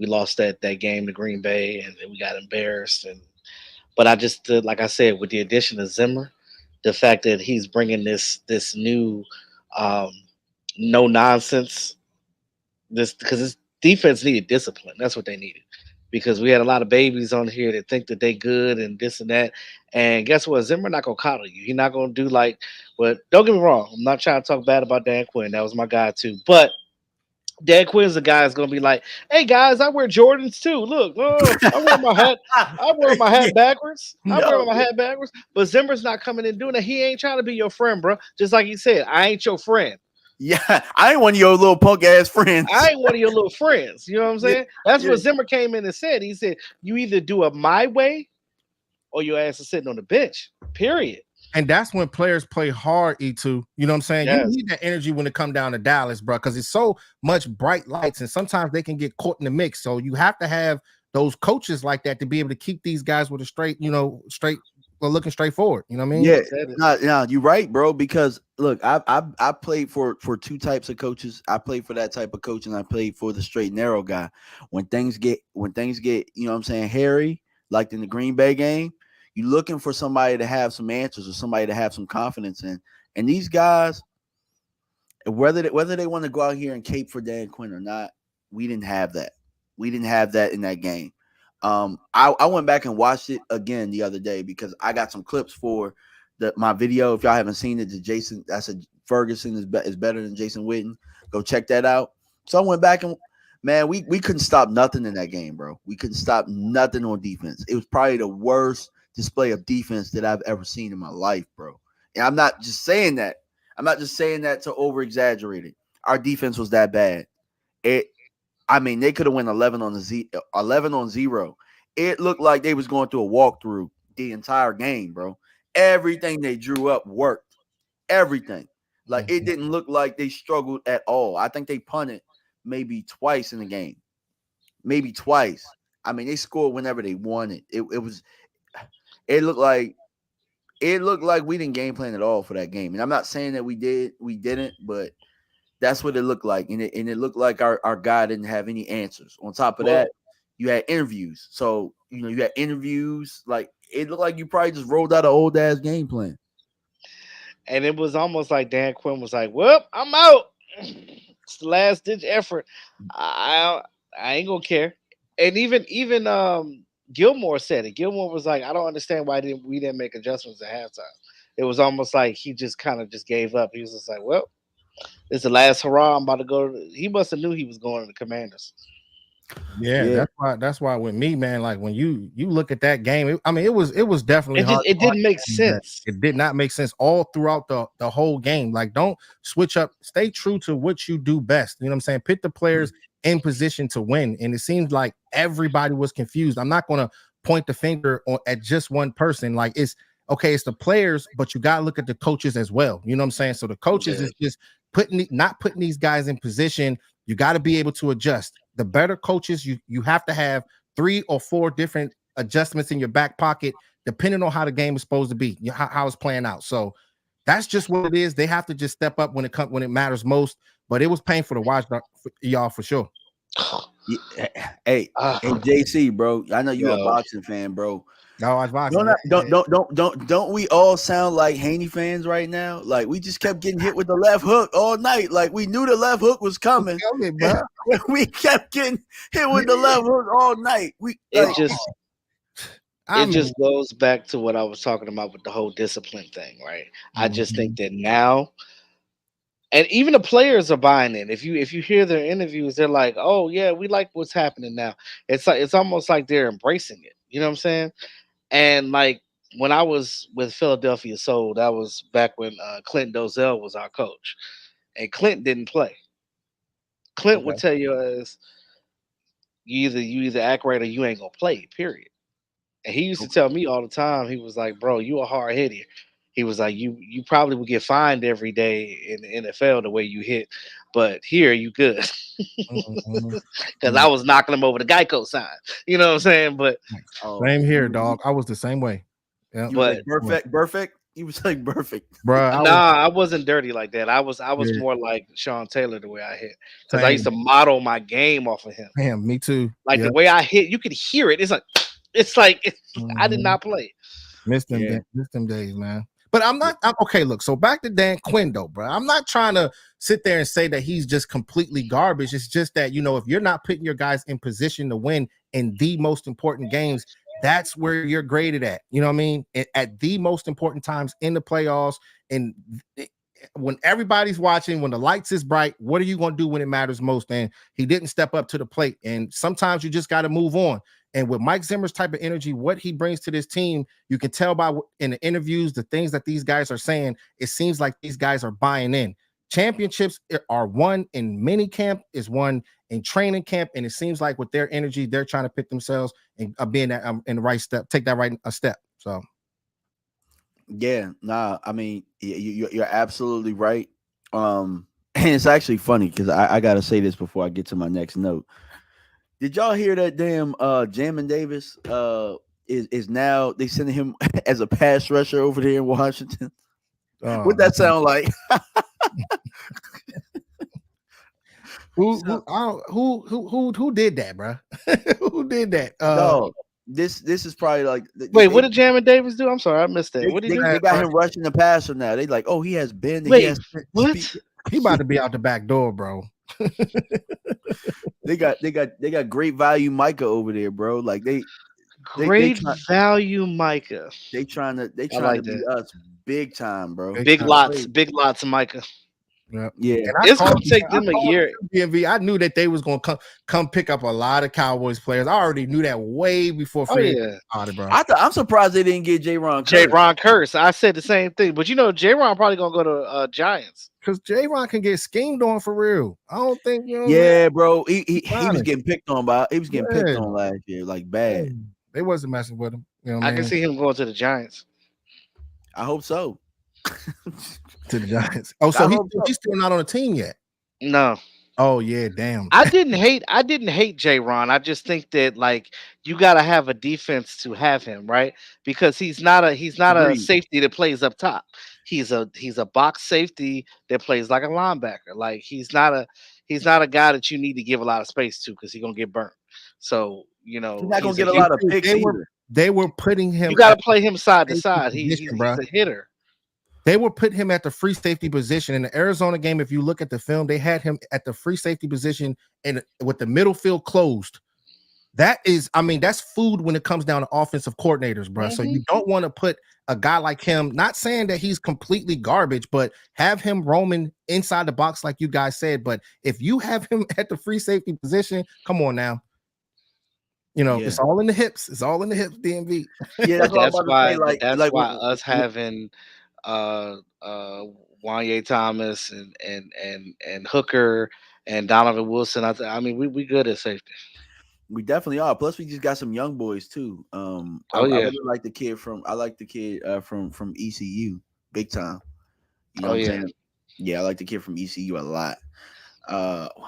Speaker 4: lost that game to Green Bay and we got embarrassed, but I just like I said, with the addition of Zimmer, the fact that he's bringing this new no nonsense, because this defense needed discipline. That's what they needed. Because we had a lot of babies on here that think that they good and this and that. And guess what? Zimmer not going to coddle you. He's not going to do like, but don't get me wrong. I'm not trying to talk bad about Dan Quinn. That was my guy too. But Dan Quinn's the guy that's going to be like, hey guys, I wear Jordans too. Look, I wear my hat. I wear my hat backwards. But Zimmer's not coming in doing that. He ain't trying to be your friend, bro. Just like he said, I ain't your friend.
Speaker 2: Yeah, I ain't one of your little punk ass friends.
Speaker 4: I ain't one of your little friends. You know what I'm saying? That's what Zimmer came in and said. He said, you either do it my way or your ass is sitting on the bench, period.
Speaker 3: And that's when players play hard, E2. You know what I'm saying? Yes. You need that energy when it come down to Dallas, bro, because it's so much bright lights and sometimes they can get caught in the mix. So you have to have those coaches like that to be able to keep these guys with a straight looking straight forward. You know what I mean?
Speaker 2: Yeah, no, you're right, bro. Because look, I played for two types of coaches. I played for that type of coach, and I played for the straight narrow guy. When things get, you know what I'm saying, hairy, like in the Green Bay game, you're looking for somebody to have some answers or somebody to have some confidence in. And these guys, whether they want to go out here and cape for Dan Quinn or not, we didn't have that. We didn't have that in that game. I went back and watched it again the other day because I got some clips for my video. If y'all haven't seen it, I said Ferguson is better than Jason Witten. Go check that out. So I went back and, man, we couldn't stop nothing in that game, bro. We couldn't stop nothing on defense. It was probably the worst display of defense that I've ever seen in my life, bro. And I'm not just saying that. I'm not just saying that to over exaggerate it. Our defense was that bad. I mean, they could have went 11 on 0. It looked like they was going through a walkthrough the entire game, bro. Everything they drew up worked. Everything. Like, it didn't look like they struggled at all. I think they punted maybe twice in the game. Maybe twice. I mean, they scored whenever they wanted. It looked like we didn't game plan at all for that game. And I'm not saying that we didn't, but that's what it looked like. And it looked like our guy didn't have any answers. On top of that, you had interviews. So, you had interviews. Like, it looked like you probably just rolled out an old ass game plan.
Speaker 4: And it was almost like Dan Quinn was like, well, I'm out. It's the last ditch effort. I ain't gonna care. And even Gilmore said it. Gilmore was like, I don't understand why we didn't make adjustments at halftime. It was almost like he just kind of just gave up. He was just like, well, it's the last hurrah. I'm about to go. He must have knew he was going to the Commanders.
Speaker 3: Yeah, that's why with me, man, like when you look at that game, it was definitely hard.
Speaker 4: It didn't make sense.
Speaker 3: It did not make sense all throughout the whole game. Like, don't switch up, stay true to what you do best. You know what I'm saying? Put the players in position to win. And it seems like everybody was confused. I'm not gonna point the finger at just one person. Like, it's the players, but you gotta look at the coaches as well. You know what I'm saying? So the coaches is just not putting these guys in position. You got to be able to adjust. The better coaches, you have to have 3 or 4 different adjustments in your back pocket, depending on how the game is supposed to be, how it's playing out. So that's just what it is. They have to just step up when it matters most. But it was painful to watch y'all for sure.
Speaker 2: Hey, JC, bro. I know you're a boxing fan, bro.
Speaker 3: No, I was boxing.
Speaker 2: Don't we all sound like Haney fans right now? Like, we just kept getting hit with the left hook all night. Like, we knew the left hook was coming. We kept getting hit with the left hook all night.
Speaker 4: It just goes back to what I was talking about with the whole discipline thing, right? I just think that now, and even the players are buying it. If you hear their interviews, they're like, "Oh yeah, we like what's happening now." It's almost like they're embracing it. You know what I'm saying? And like when I was with Philadelphia Soul, that was back when Clint Dozell was our coach, and Clint didn't play. Clint would tell you as you either act right or you ain't gonna play. Period. And he used to tell me all the time. He was like, "Bro, you a hard hitter." He was like, "You probably would get fined every day in the NFL the way you hit, but here you good." Because I was knocking him over the Geico sign. You know what I'm saying? But
Speaker 3: same here, dog. I was the same way.
Speaker 2: Yeah, but perfect. He was like perfect,
Speaker 3: bro.
Speaker 4: I wasn't dirty like that. I was more like Sean Taylor the way I hit, because I used to model my game off of him.
Speaker 3: Damn, me too.
Speaker 4: Like the way I hit, you could hear it. It's like I did not play.
Speaker 3: Missed them days, man. But I'm okay. Look, so back to Dan Quinn, though, bro. I'm not trying to sit there and say that he's just completely garbage. It's just that, if you're not putting your guys in position to win in the most important games, that's where you're graded at. You know what I mean? At the most important times in the playoffs, and when everybody's watching, when the lights is bright, what are you going to do when it matters most? And he didn't step up to the plate. And sometimes you just got to move on. And with Mike Zimmer's type of energy, what he brings to this team, you can tell by in the interviews, the things that these guys are saying, it seems like these guys are buying in. Championships are won in mini camp, is won in training camp, and it seems like with their energy, they're trying to pick themselves and being that in the right step, take that right a step. So,
Speaker 2: I mean, you're absolutely right. And it's actually funny because I gotta say this before I get to my next note. Did y'all hear that damn Jamin Davis is now they sending him as a pass rusher over there in Washington? What'd that sound like?
Speaker 3: Who did that, bro? Who did that?
Speaker 2: No, this is probably like.
Speaker 4: Wait, what did Jamin Davis do? I'm sorry, I missed that. What did he do?
Speaker 2: They got him rushing the passer now. They like, oh, he has been.
Speaker 4: Wait, what?
Speaker 3: He about to be out the back door, bro.
Speaker 2: They got great value Micah over there, bro. Like
Speaker 4: value Micah.
Speaker 2: They trying to be us big time, bro.
Speaker 4: Big lots Micah.
Speaker 2: Yeah.
Speaker 3: And
Speaker 4: It's gonna take them a year.
Speaker 3: DMV, I knew that they was gonna come pick up a lot of Cowboys players. I already knew that way before free started, bro.
Speaker 2: I'm surprised they didn't get J-Ron
Speaker 4: Curse. I said the same thing, but J-Ron probably gonna go to Giants
Speaker 3: because J-Ron can get schemed on for real. I don't think
Speaker 2: bro. He was getting picked on picked on last year, like bad.
Speaker 3: They wasn't messing with him.
Speaker 4: I can see him going to the Giants.
Speaker 2: I hope so.
Speaker 3: To the Giants. Oh, so he's still not on the team yet.
Speaker 4: No.
Speaker 3: Oh yeah, damn.
Speaker 4: I didn't hate J-Ron. I just think that like you gotta have a defense to have him, right? Because he's not a safety that plays up top. He's a box safety that plays like a linebacker. Like he's not a guy that you need to give a lot of space to because he's gonna get burnt. So
Speaker 2: he's not gonna get a lot of picks either.
Speaker 3: They were putting him.
Speaker 4: You got to play him side to side. He's a hitter.
Speaker 3: They were putting him at the free safety position in the Arizona game. If you look at the film, they had him at the free safety position and with the middle field closed. That's food when it comes down to offensive coordinators, bro. So you don't want to put a guy like him, not saying that he's completely garbage, but have him roaming inside the box like you guys said. But if you have him at the free safety position, come on now. It's all in the hips. It's all in the hips, DMV.
Speaker 2: Yeah,
Speaker 4: that's why us having Wanye Thomas and Hooker and Donovan Wilson. We good at safety.
Speaker 2: We definitely are. Plus, we just got some young boys too. I really like the kid from from ECU, big time. You know what I'm saying? Yeah, I like the kid from ECU a lot.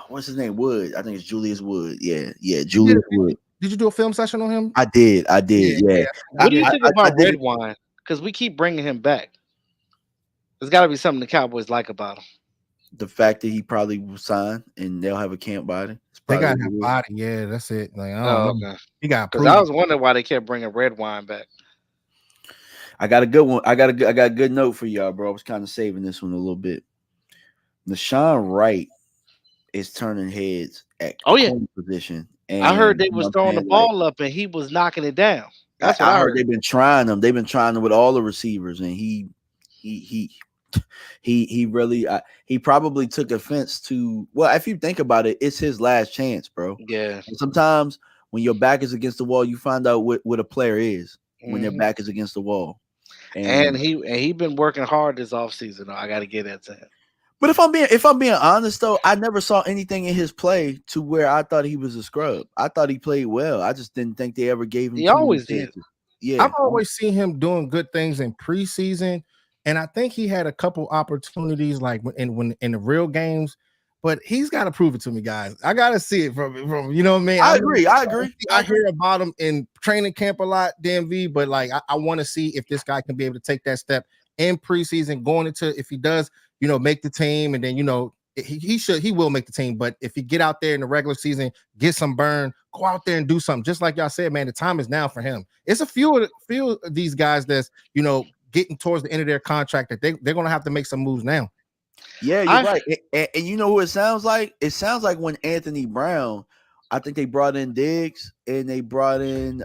Speaker 2: What's his name? Wood. I think it's Julius Wood. Yeah, Julius Wood.
Speaker 3: Did you do a film session on him?
Speaker 2: I did. Yeah.
Speaker 4: What do you think about Red Wine? Because we keep bringing him back. There's got to be something the Cowboys like about him.
Speaker 2: The fact that he probably will sign and they'll have a camp body.
Speaker 3: They got a body. Yeah, that's it. Like, I don't know. He got.
Speaker 4: Because I was wondering why they kept bringing Red Wine back.
Speaker 2: I got a good one. I got a good note for y'all, bro. I was kind of saving this one a little bit. Nashawn Wright is turning heads at position. And
Speaker 4: I heard they was throwing the ball up and he was knocking it down. That's what I heard.
Speaker 2: They've been trying them. They've been trying them with all the receivers, and he really he probably took offense to. Well, if you think about it, it's his last chance, bro.
Speaker 4: Yeah.
Speaker 2: And sometimes when your back is against the wall, you find out what a player is when their back is against the wall.
Speaker 4: And he been working hard this offseason. I got to get that to him.
Speaker 2: But if I'm being honest though, I never saw anything in his play to where I thought he was a scrub. I thought he played well. I just didn't think they ever gave him.
Speaker 4: He always did.
Speaker 2: Yeah,
Speaker 3: I've always seen him doing good things in preseason, and I think he had a couple opportunities like in the real games. But he's got to prove it to me, guys. I got to see it from you know what I mean.
Speaker 2: I agree.
Speaker 3: I hear about him in training camp a lot, DMV. But like I want to see if this guy can be able to take that step in preseason, going into if he does. Make the team, and then he will make the team. But if he get out there in the regular season, get some burn, go out there and do something. Just like y'all said, man, the time is now for him. It's a few of these guys that's getting towards the end of their contract that they're gonna have to make some moves now.
Speaker 2: Yeah, you're right. And you know who it sounds like? It sounds like when Anthony Brown. I think they brought in Diggs and they brought in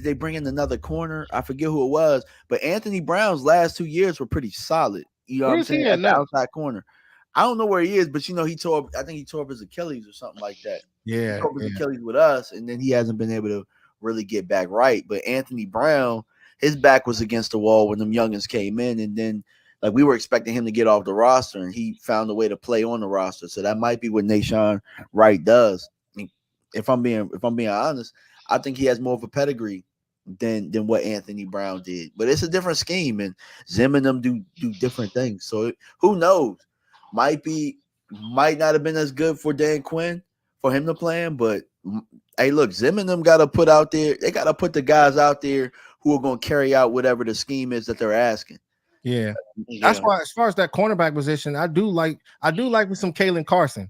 Speaker 2: they bring in another corner. I forget who it was, but Anthony Brown's last 2 years were pretty solid. You know what I'm saying? At the outside corner. I don't know where he is, but I think he tore up his Achilles or something like that.
Speaker 3: Yeah.
Speaker 2: He tore up his Achilles with us, and then he hasn't been able to really get back right. But Anthony Brown, his back was against the wall when them youngins came in, and then like we were expecting him to get off the roster, and he found a way to play on the roster. So that might be what Nashawn Wright does. I mean, if I'm being honest, I think he has more of a pedigree than what Anthony Brown did. But it's a different scheme, and Zim and them do different things. So who knows? Might not have been as good for Dan Quinn for him to play him, but hey, look, Zim and them got to put out there. They got to put the guys out there who are going to carry out whatever the scheme is that they're asking.
Speaker 3: Yeah. That's why, as far as that cornerback position, I do like with some Kalen Carson.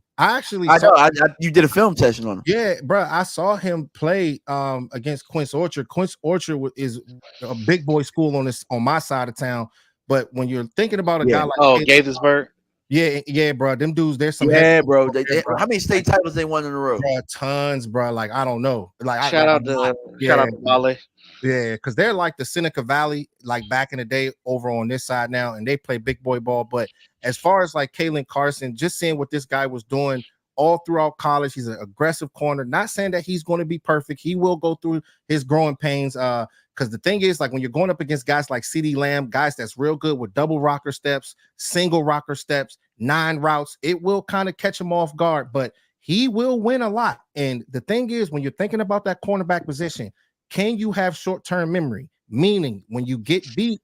Speaker 2: You did a film session on him.
Speaker 3: Yeah, bro. I saw him play against Quince Orchard. Quince Orchard is a big boy school on my side of town. But when you're thinking about a guy like
Speaker 4: Gaithersburg,
Speaker 3: Yeah, bro. Them dudes, there's some
Speaker 2: Yeah, bro.
Speaker 3: bro.
Speaker 2: How many state titles they won in a row?
Speaker 3: Bro, tons, bro. Like I don't know. Like
Speaker 4: Shout out to Wale.
Speaker 3: Yeah, because they're like the Seneca Valley, like back in the day, over on this side now, and they play big boy ball. But as far as like Kalen Carson, just seeing what this guy was doing all throughout college, he's an aggressive corner. Not saying that he's going to be perfect. He will go through his growing pains. Because the thing is, like when you're going up against guys like CeeDee Lamb, guys that's real good with double rocker steps, single rocker steps, 9 routes, it will kind of catch him off guard, but he will win a lot. And the thing is, when you're thinking about that cornerback position, can you have short-term memory? Meaning, when you get beat,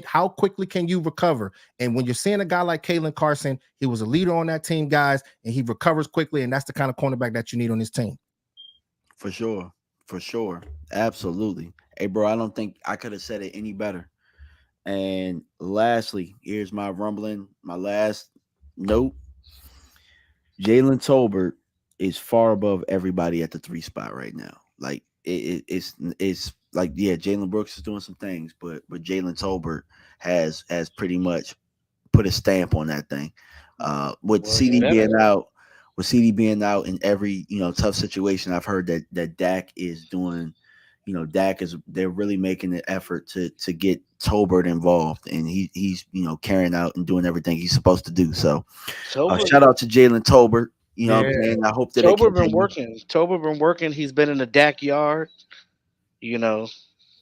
Speaker 3: how quickly can you recover? And when you're seeing a guy like Kalen Carson, he was a leader on that team, guys, and he recovers quickly, and that's the kind of cornerback that you need on this team. For
Speaker 2: sure, absolutely. Hey, bro, I don't think I could have said it any better. And lastly, here's my rumbling, my last note. Jalen Tolbert is far above everybody at the 3 spot right now. Like it's like, yeah, Jalen Brooks is doing some things, but Jalen Tolbert has pretty much put a stamp on that thing. With CeeDee being out in every tough situation, I've heard that Dak is doing. They're really making an effort to get Tolbert involved, and he's carrying out and doing everything he's supposed to do. So shout out to Jalen Tolbert. What I'm saying? I hope that
Speaker 4: Tolbert been working. Tolbert been working. He's been in the Dak yard.
Speaker 3: Yeah,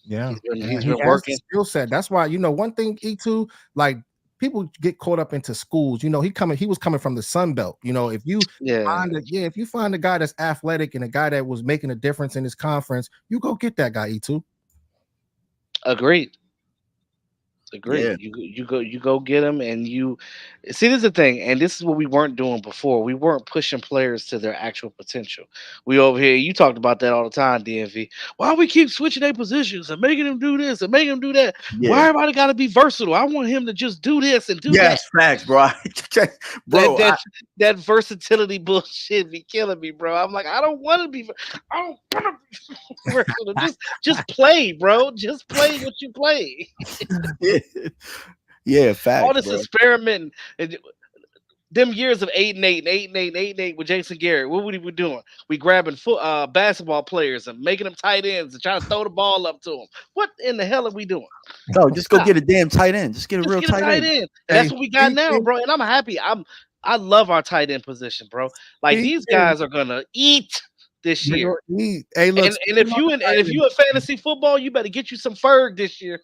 Speaker 4: he's been working.
Speaker 3: Skill set. That's why one thing, E2, like people get caught up into schools. He was coming from the Sun Belt. If you find a guy that's athletic and a guy that was making a difference in his conference, you go get that guy, E2.
Speaker 4: Agreed. Yeah. You go get him, and you see. This is the thing, and this is what we weren't doing before. We weren't pushing players to their actual potential. We over here. You talked about that all the time, DMV. Why we keep switching their positions and making them do this and making them do that? Yeah. Why everybody got to be versatile? I want him to just do this and do that.
Speaker 2: Yes, facts, bro. Bro,
Speaker 4: that versatility bullshit be killing me, bro. I'm like, I don't want to be versatile. Just play, bro. Just play what you play.
Speaker 2: Yeah, facts.
Speaker 4: All this experimenting, them years of 8-8 with Jason Garrett. What would he be doing? We grabbing basketball players and making them tight ends and trying to throw the ball up to them. What in the hell are we doing?
Speaker 2: No, just go get a damn tight end. Just get a real tight end.
Speaker 4: And that's what we got now, bro. And I'm happy. I love our tight end position, bro. Like these guys are gonna eat this year.
Speaker 3: Hey, look,
Speaker 4: and if you in fantasy football, you better get you some Ferg this year.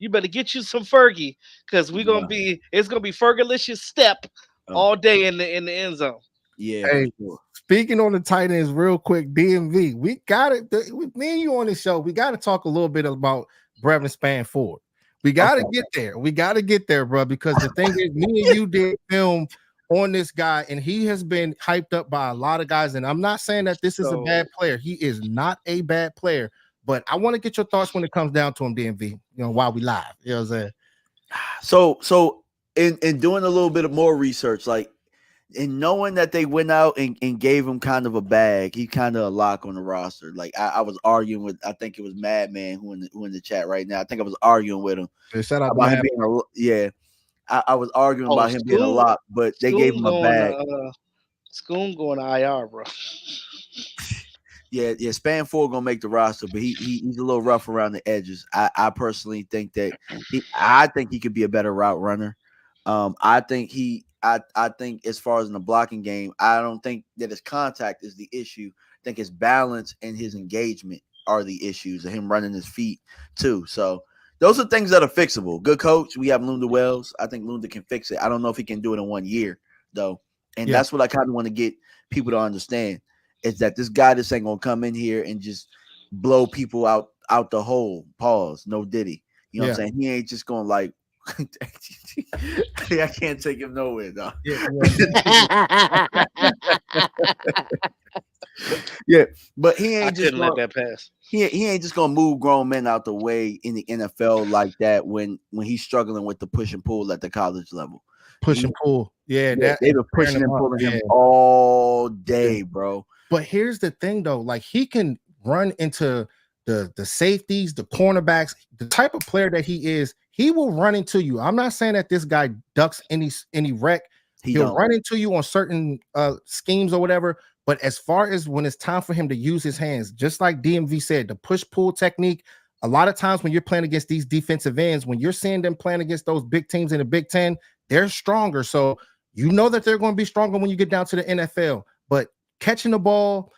Speaker 4: You better get you some Fergie, because it's gonna be Fergalicious step all day in the end zone.
Speaker 2: Yeah.
Speaker 3: Hey, speaking on the tight ends real quick, DMV, we got it. Me and you on this show, we got to talk a little bit about Brevin Spanford. We got to get there. We got to get there, bro, because the thing is, me and you did film on this guy, and he has been hyped up by a lot of guys. And I'm not saying that this is a bad player. He is not a bad player. But I want to get your thoughts when it comes down to him, DMV, while we live. You know what I'm
Speaker 2: saying? So in doing a little bit of more research, like in knowing that they went out and gave him kind of a bag, he kind of a lock on the roster. Like I was arguing with, I think it was Madman who in the chat right now. I think I was arguing with him.
Speaker 3: Shout out
Speaker 2: about him being I was arguing about him being a lock, but they gave him a bag.
Speaker 4: Schoon going to IR, bro.
Speaker 2: Yeah, Spanford gonna make the roster, but he's a little rough around the edges. I personally think that he could be a better route runner. I think as far as in the blocking game, I don't think that his contact is the issue. I think his balance and his engagement are the issues, and him running his feet too. So those are things that are fixable. Good coach. We have Lunda Wells. I think Lunda can fix it. I don't know if he can do it in 1 year though, and that's what I kind of want to get people to understand. Is that this guy just ain't gonna come in here and just blow people out the hole. Pause. No Diddy. You know what I'm saying? He ain't just gonna like. I can't take him nowhere, though. Yeah, but he ain't just
Speaker 4: let that pass.
Speaker 2: He ain't just gonna move grown men out the way in the NFL like that when he's struggling with the push and pull at the college level.
Speaker 3: Push and pull. Yeah,
Speaker 2: they've been pushing and pulling him all day, bro.
Speaker 3: But here's the thing, though. Like, he can run into the safeties, the cornerbacks, the type of player that he is. He will run into you. I'm not saying that this guy ducks any wreck, He'll run into you on certain schemes or whatever. But as far as when it's time for him to use his hands, just like DMV said, the push-pull technique, a lot of times when you're playing against these defensive ends, when you're seeing them playing against those big teams in the Big Ten, they're stronger. So you know that they're going to be stronger when you get down to the NFL. But catching the ball,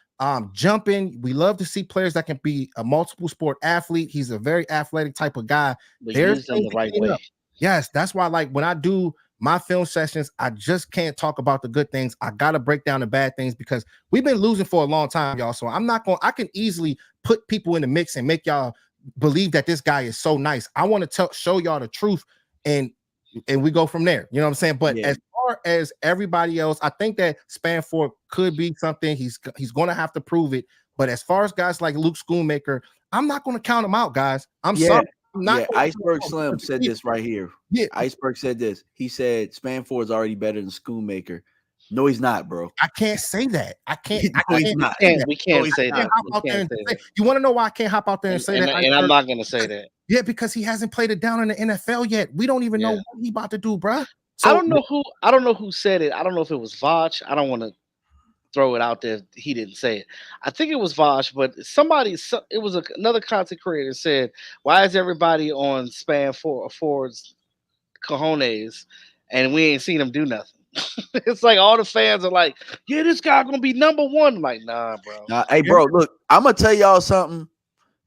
Speaker 3: jumping, we love to see players that can be a multiple sport athlete. He's a very athletic type of guy.
Speaker 4: But use them the right way.
Speaker 3: Yes, that's why, like, when I do my film sessions, I just can't talk about the good things. I got to break down the bad things because we've been losing for a long time, y'all. So I can easily put people in the mix and make y'all believe that this guy is so nice. I want to show y'all the truth and we go from there. You know what I'm saying? But as far as everybody else, I think that Spanford could be something. He's going to have to prove it. But as far as guys like Luke Schoonmaker, I'm not going to count him out, guys. I'm sorry.
Speaker 2: Iceberg Slim said this right here. Yeah, Iceberg said this. He said Spanford is already better than Schoonmaker. No, he's not, bro.
Speaker 3: I can't say that. I can't.
Speaker 4: We can't say that.
Speaker 3: You want to know why I can't hop out there and say that?
Speaker 4: And I'm not going to say that.
Speaker 3: Yeah, because he hasn't played it down in the NFL yet. We don't even know what he's about to do, bro.
Speaker 4: So, I don't know who said it. I don't know if it was Voch. I don't want to throw it out there. He didn't say it. I think it was Voch, but it was another content creator said, "Why is everybody on Ford's cojones and we ain't seen him do nothing?" It's like all the fans are like, "Yeah, this guy gonna be number one." I'm like, nah, bro.
Speaker 2: Hey, bro, look, I'm gonna tell y'all something.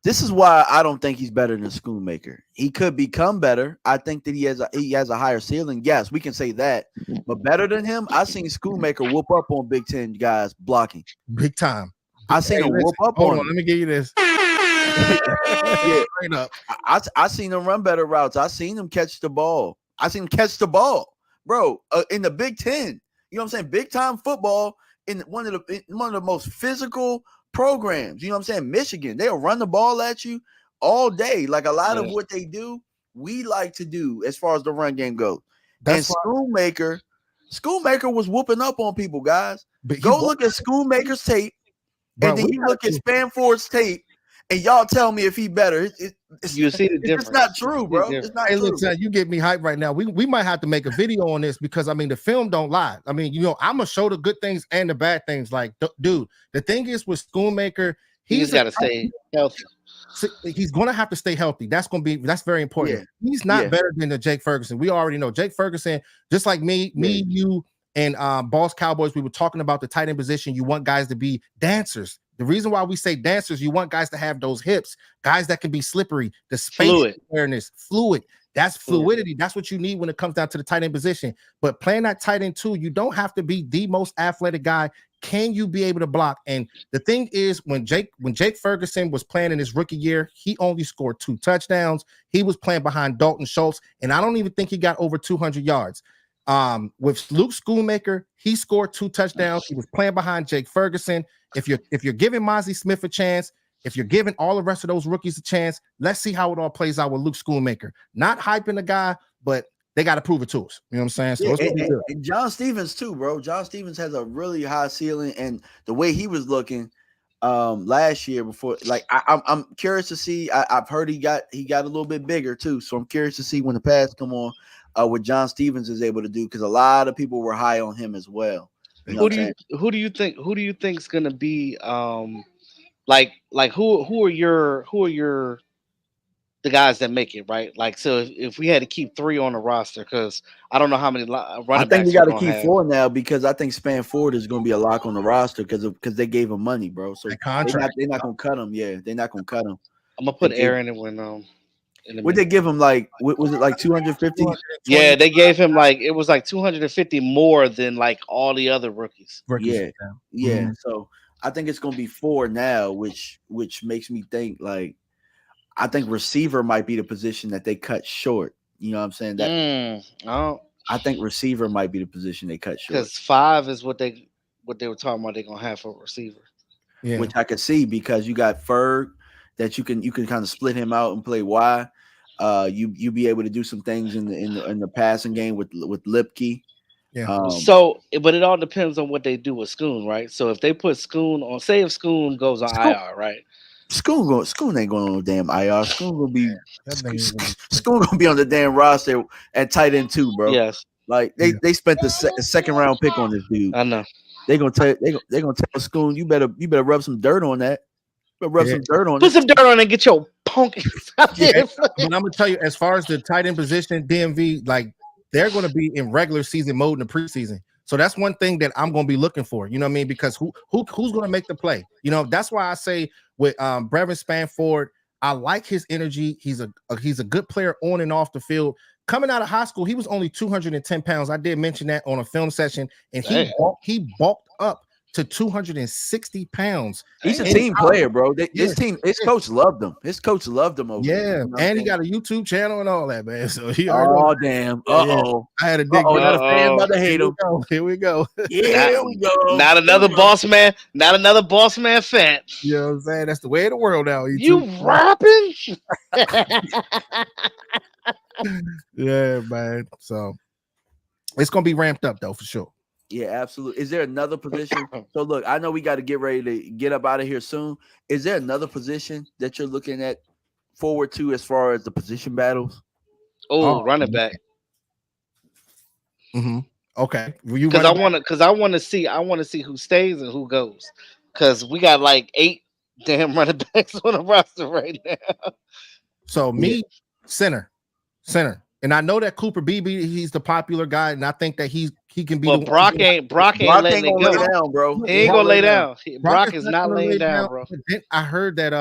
Speaker 2: This is why I don't think he's better than Schoonmaker. He could become better. I think that he has a higher ceiling. Yes, we can say that. But better than him, I seen Schoonmaker whoop up on Big Ten guys blocking.
Speaker 3: Big time.
Speaker 2: I seen him whoop up on him.
Speaker 3: Let me give you this.
Speaker 2: Straight up. I seen him run better routes. I seen him catch the ball. Bro, in the Big Ten. You know what I'm saying? Big time football in one of the most physical programs. You know what I'm saying? Michigan, they'll run the ball at you all day. Like a lot of what they do, we like to do as far as the run game goes. That's Schoonmaker was whooping up on people, guys. Go look at Schoonmaker's tape, and then you look at Spanford's tape, and y'all tell me if he better.
Speaker 4: You see the difference.
Speaker 2: It's not true, bro. It's not true.
Speaker 3: Look, son, you get me hyped right now. We might have to make a video on this because the film don't lie. I'm gonna show the good things and the bad things. Like, dude, the thing is with Schoonmaker,
Speaker 4: he's got to stay healthy.
Speaker 3: He's gonna have to stay healthy. That's very important. Yeah. He's not better than the Jake Ferguson. We already know Jake Ferguson, just like me, you, and Boss Cowboys. We were talking about the tight end position. You want guys to be dancers. The reason why we say dancers, you want guys to have those hips, guys that can be slippery, the space awareness, fluid. That's fluidity. That's what you need when it comes down to the tight end position. But playing that tight end too, you don't have to be the most athletic guy. Can you be able to block? And the thing is, when Jake Ferguson was playing in his rookie year, he only scored 2 touchdowns. He was playing behind Dalton Schultz, and I don't even think he got over 200 yards. With Luke Schoonmaker, he scored 2 touchdowns. He was playing behind Jake Ferguson. If you're giving Mozzie Smith a chance, if you're giving all the rest of those rookies a chance, let's see how it all plays out with Luke Schoonmaker. Not hyping the guy, but they got to prove it to us. You know what I'm saying? So
Speaker 2: and John Stevens too, bro. John Stevens has a really high ceiling, and the way he was looking last year before, like I'm curious to see. I've heard he got a little bit bigger too, so I'm curious to see when the pads come on what John Stevens is able to do, because a lot of people were high on him as well.
Speaker 4: Who do you think is going to be like who are your the guys that make it, right? Like, so if we had to keep 3 on the roster, because I don't know how many running backs.
Speaker 2: I think we got to keep 4 now, because I think Spanford is going to be a lock on the roster because they gave him money, bro. So they're not going to cut him. Yeah, they're not going to cut him.
Speaker 4: I'm gonna put Aaron in when
Speaker 2: What they give him, like, was it like 250?
Speaker 4: Yeah, they gave him it was like 250 more than like all the other rookies.
Speaker 2: Yeah. Mm-hmm. So I think it's gonna be 4 now, which makes me think, like, I think receiver might be the position that they cut short. You know what I'm saying? I think receiver might be the position they cut short.
Speaker 4: Because 5 is what they were talking about they're gonna have for receiver.
Speaker 2: Yeah, which I could see, because you got Ferg that you can kind of split him out and play Y. You be able to do some things in the passing game with Lipke.
Speaker 3: Yeah.
Speaker 4: But it all depends on what they do with Schoon, right? So if they put Schoon on, say if Schoon goes on IR, right?
Speaker 2: Schoon ain't going on no damn IR. Schoon gonna be on the damn roster at tight end too, bro.
Speaker 4: Yes.
Speaker 2: Like they spent the second round pick on this dude.
Speaker 4: I know.
Speaker 2: They gonna tell Scoon, you better rub some dirt on that. Rub some dirt on
Speaker 4: Put
Speaker 2: it.
Speaker 4: some dirt on it and get your punk out there.
Speaker 3: But I'm gonna tell you, as far as the tight end position, DMV, like they're gonna be in regular season mode in the preseason. So that's one thing that I'm gonna be looking for. You know what I mean? Because who's gonna make the play? You know, that's why I say with Brevin Spanford, I like his energy. He's a good player on and off the field. Coming out of high school, he was only 210 pounds. I did mention that on a film session, and he bulked up to 260 pounds.
Speaker 2: He's a team player, bro. His coach loved him. His coach loved him over there.
Speaker 3: You know, and he got a YouTube channel and all that, man. So he
Speaker 2: damn.
Speaker 3: I had a dig.
Speaker 2: That a fan about to hate him.
Speaker 3: Here we go.
Speaker 2: Here we go.
Speaker 4: Not another boss man. Not another boss man fan.
Speaker 3: You know what I'm saying? That's the way of the world now.
Speaker 4: You rapping?
Speaker 3: Yeah, man. So it's gonna be ramped up though for sure.
Speaker 2: Yeah, absolutely. Is there another position? So look, I know we got to get ready to get up out of here soon. Is there another position that you're looking at forward to as far as the position battles?
Speaker 4: Running back.
Speaker 3: Mm-hmm. Okay.
Speaker 4: Because I want to see who stays and who goes. Because we got like 8 damn running backs on the roster right now.
Speaker 3: So center. And I know that Cooper Beebe, he's the popular guy, and I think that he can be.
Speaker 4: Well, Brock ain't letting it go.
Speaker 2: Lay down, bro.
Speaker 4: He ain't gonna lay down. Brock is not laying down, bro.
Speaker 3: I heard that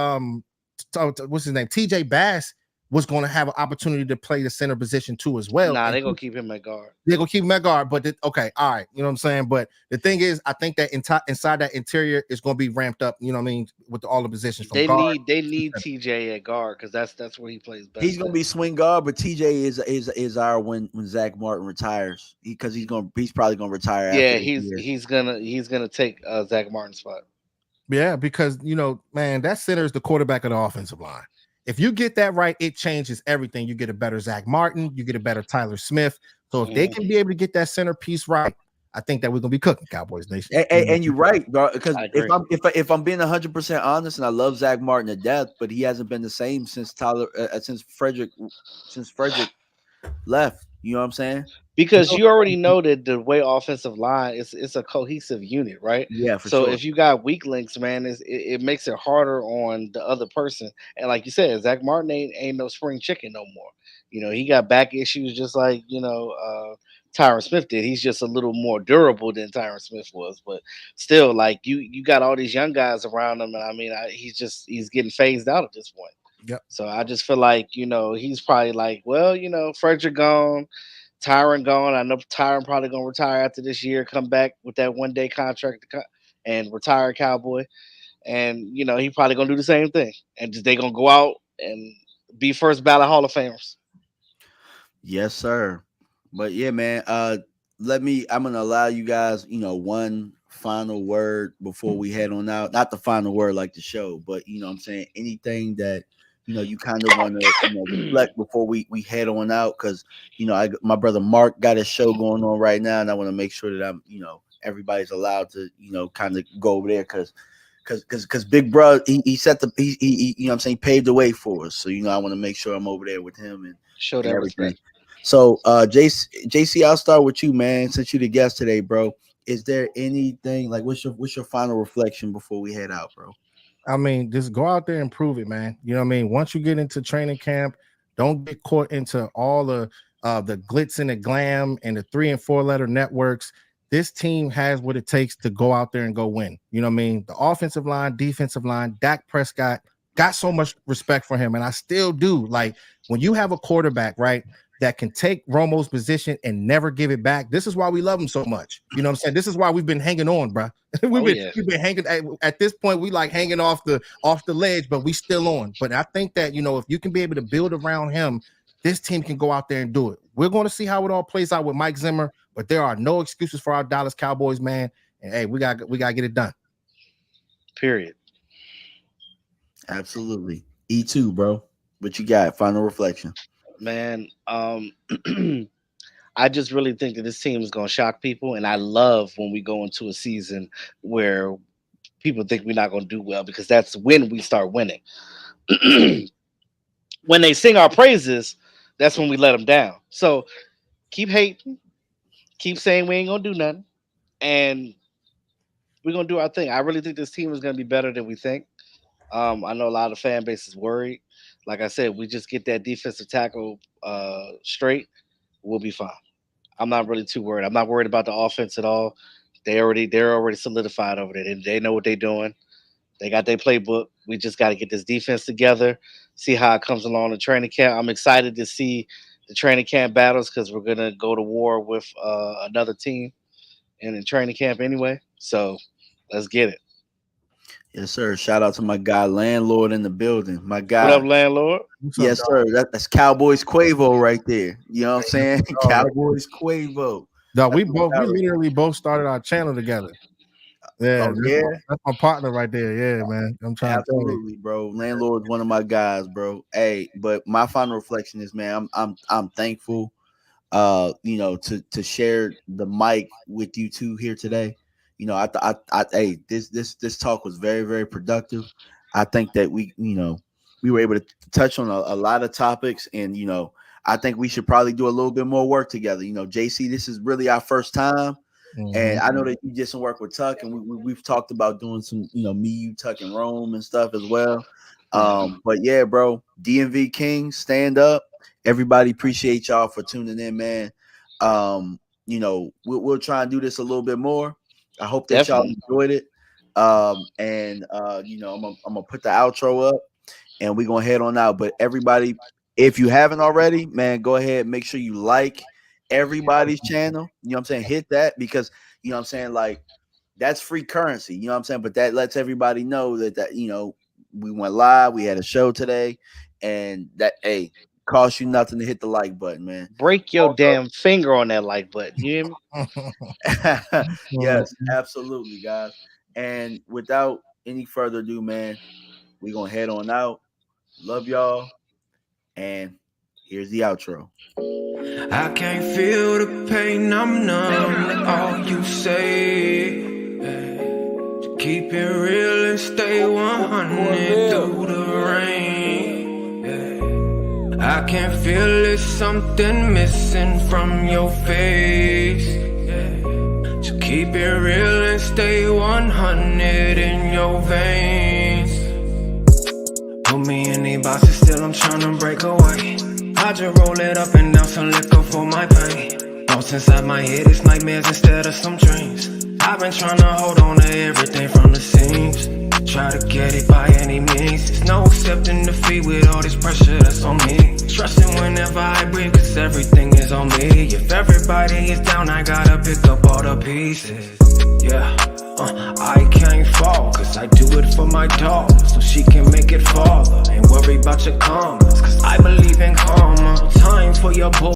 Speaker 3: what's his name? TJ Bass was going to have an opportunity to play the center position too as well.
Speaker 4: Nah, they're gonna keep him at guard.
Speaker 3: They're gonna keep him at guard, but okay, all right, you know what I'm saying. But the thing is, I think that inside that interior is gonna be ramped up. You know what I mean, with all the positions.
Speaker 4: They need TJ at guard because that's where he plays best.
Speaker 2: He's gonna be swing guard, but TJ is our when Zach Martin retires because he's probably gonna retire.
Speaker 4: Yeah, he's gonna take Zach Martin's spot.
Speaker 3: Yeah, because you know, man, that center is the quarterback of the offensive line. If you get that right, it changes everything. You get a better Zach Martin, you get a better Tyler Smith. So if they can be able to get that centerpiece right, I think that we're gonna be cooking, Cowboys Nation.
Speaker 2: And you're right, bro. Because if I'm being 100% honest, and I love Zach Martin to death, but he hasn't been the same since Frederick left. You know what I'm saying?
Speaker 4: Because you already know that the way offensive line it's a cohesive unit, right?
Speaker 2: Yeah.
Speaker 4: So if you got weak links, man, it makes it harder on the other person. And like you said, Zach Martin ain't no spring chicken no more. You know, he got back issues just like Tyron Smith did. He's just a little more durable than Tyron Smith was, but still, like you got all these young guys around him, and I mean, he's getting phased out at this point.
Speaker 3: Yep.
Speaker 4: So I just feel like he's probably like, well, Frederick gone. Tyron gone. I know Tyron probably gonna retire after this year, come back with that 1-day contract and retire Cowboy. And he probably gonna do the same thing. And they gonna go out and be first ballot Hall of Famers.
Speaker 2: Yes, sir. But yeah, man. I'm gonna allow you guys, one final word before we head on out. Not the final word like the show, but I'm saying anything that you kind of want to reflect before we head on out, because my brother Mark got a show going on right now, and I want to make sure that I'm everybody's allowed to kind of go over there because Big Bro he set the he paved the way for us, so I want to make sure I'm over there with him and
Speaker 4: show that everything.
Speaker 2: So JC, I'll start with you, man. Since you're the guest today, bro, is there anything like what's your final reflection before we head out, bro?
Speaker 3: I mean, just go out there and prove it, man. You know what I mean? Once you get into training camp, don't get caught into all the glitz and the glam and the 3 and 4 letter networks. This team has what it takes to go out there and go win. You know what I mean? The offensive line, defensive line, Dak Prescott, got so much respect for him, and I still do. Like, when you have a quarterback, right, that can take Romo's position and never give it back. This is why we love him so much. You know what I'm saying? This is why we've been hanging on, bro. We've been hanging at this point. We like hanging off the ledge, but we still on. But I think that if you can be able to build around him, this team can go out there and do it. We're going to see how it all plays out with Mike Zimmer, but there are no excuses for our Dallas Cowboys, man. And hey, we got to get it done.
Speaker 4: Period.
Speaker 2: Absolutely. E2, bro. What you got? Final reflection.
Speaker 4: Man, I just really think that this team is going to shock people, and I love when we go into a season where people think we're not going to do well, because that's when we start winning. When they sing our praises, that's when we let them down. So keep hating, keep saying we ain't gonna do nothing, and we're gonna do our thing. I really think this team is gonna be better than we think. I know a lot of fan base is worried. Like I said, we just get that defensive tackle straight, we'll be fine. I'm not really too worried. I'm not worried about the offense at all. They're already solidified over there. They know what they're doing. They got their playbook. We just got to get this defense together, see how it comes along in training camp. I'm excited to see the training camp battles because we're gonna go to war with another team in training camp anyway. So let's get it.
Speaker 2: Yes, sir. Shout out to my guy, landlord in the building. My guy.
Speaker 4: What up, landlord?
Speaker 2: Yes, sir. That's Cowboys Quavo right there. You know what I'm saying? Cowboys Quavo.
Speaker 3: No, we literally both started our channel together. Yeah, that's my partner right there. Yeah, man. I'm trying
Speaker 2: absolutely, bro. Landlord's one of my guys, bro. Hey, but my final reflection is, man, I'm thankful, you know, to share the mic with you two here today. You know, hey, this talk was very, very productive. I think that we were able to touch on a lot of topics, and you know, I think we should probably do a little bit more work together. You know, JC, this is really our first time. And I know that you did some work with Tuck, and we've talked about doing some, you know, me, you, Tuck, and Rome and stuff as well. But yeah, bro, DMV Kings, stand up. Everybody, appreciate y'all for tuning in, man. You know, we'll try and do this a little bit more. I hope that y'all enjoyed it. You know, I'm gonna put the outro up, and we're gonna head on out. But everybody, if you haven't already, man, go ahead, make sure you like everybody's channel. You know what I'm saying? Hit that, because you know what I'm saying, like, that's free currency. You know what I'm saying? But that lets everybody know that you know, we went live, we had a show today, and that costs you nothing to hit the like button, man.
Speaker 4: Break your damn finger on that like button. You hear me?
Speaker 2: Yes, absolutely, guys. And without any further ado, man, we're gonna head on out. Love y'all, and here's the outro.
Speaker 1: I can't feel the pain, I'm numb to all you say. To keep it real and stay 100 through the rain. I can feel there's something missing from your face. So keep it real and stay 100 in your veins. Put me in these boxes, still I'm trying to break away. I just roll it up and down some liquor for my pain. Thoughts inside my head, it's nightmares instead of some dreams. I've been trying to hold on to everything from the seams. Try to get it by any means. There's no accepting defeat with all this pressure that's on me. Trusting whenever I breathe, cause everything is on me. If everybody is down, I gotta pick up all the pieces. Yeah, I can't fall, cause I do it for my dog, so she can make it fall. Ain't worry about your comments, cause I believe in karma. Time for your bull.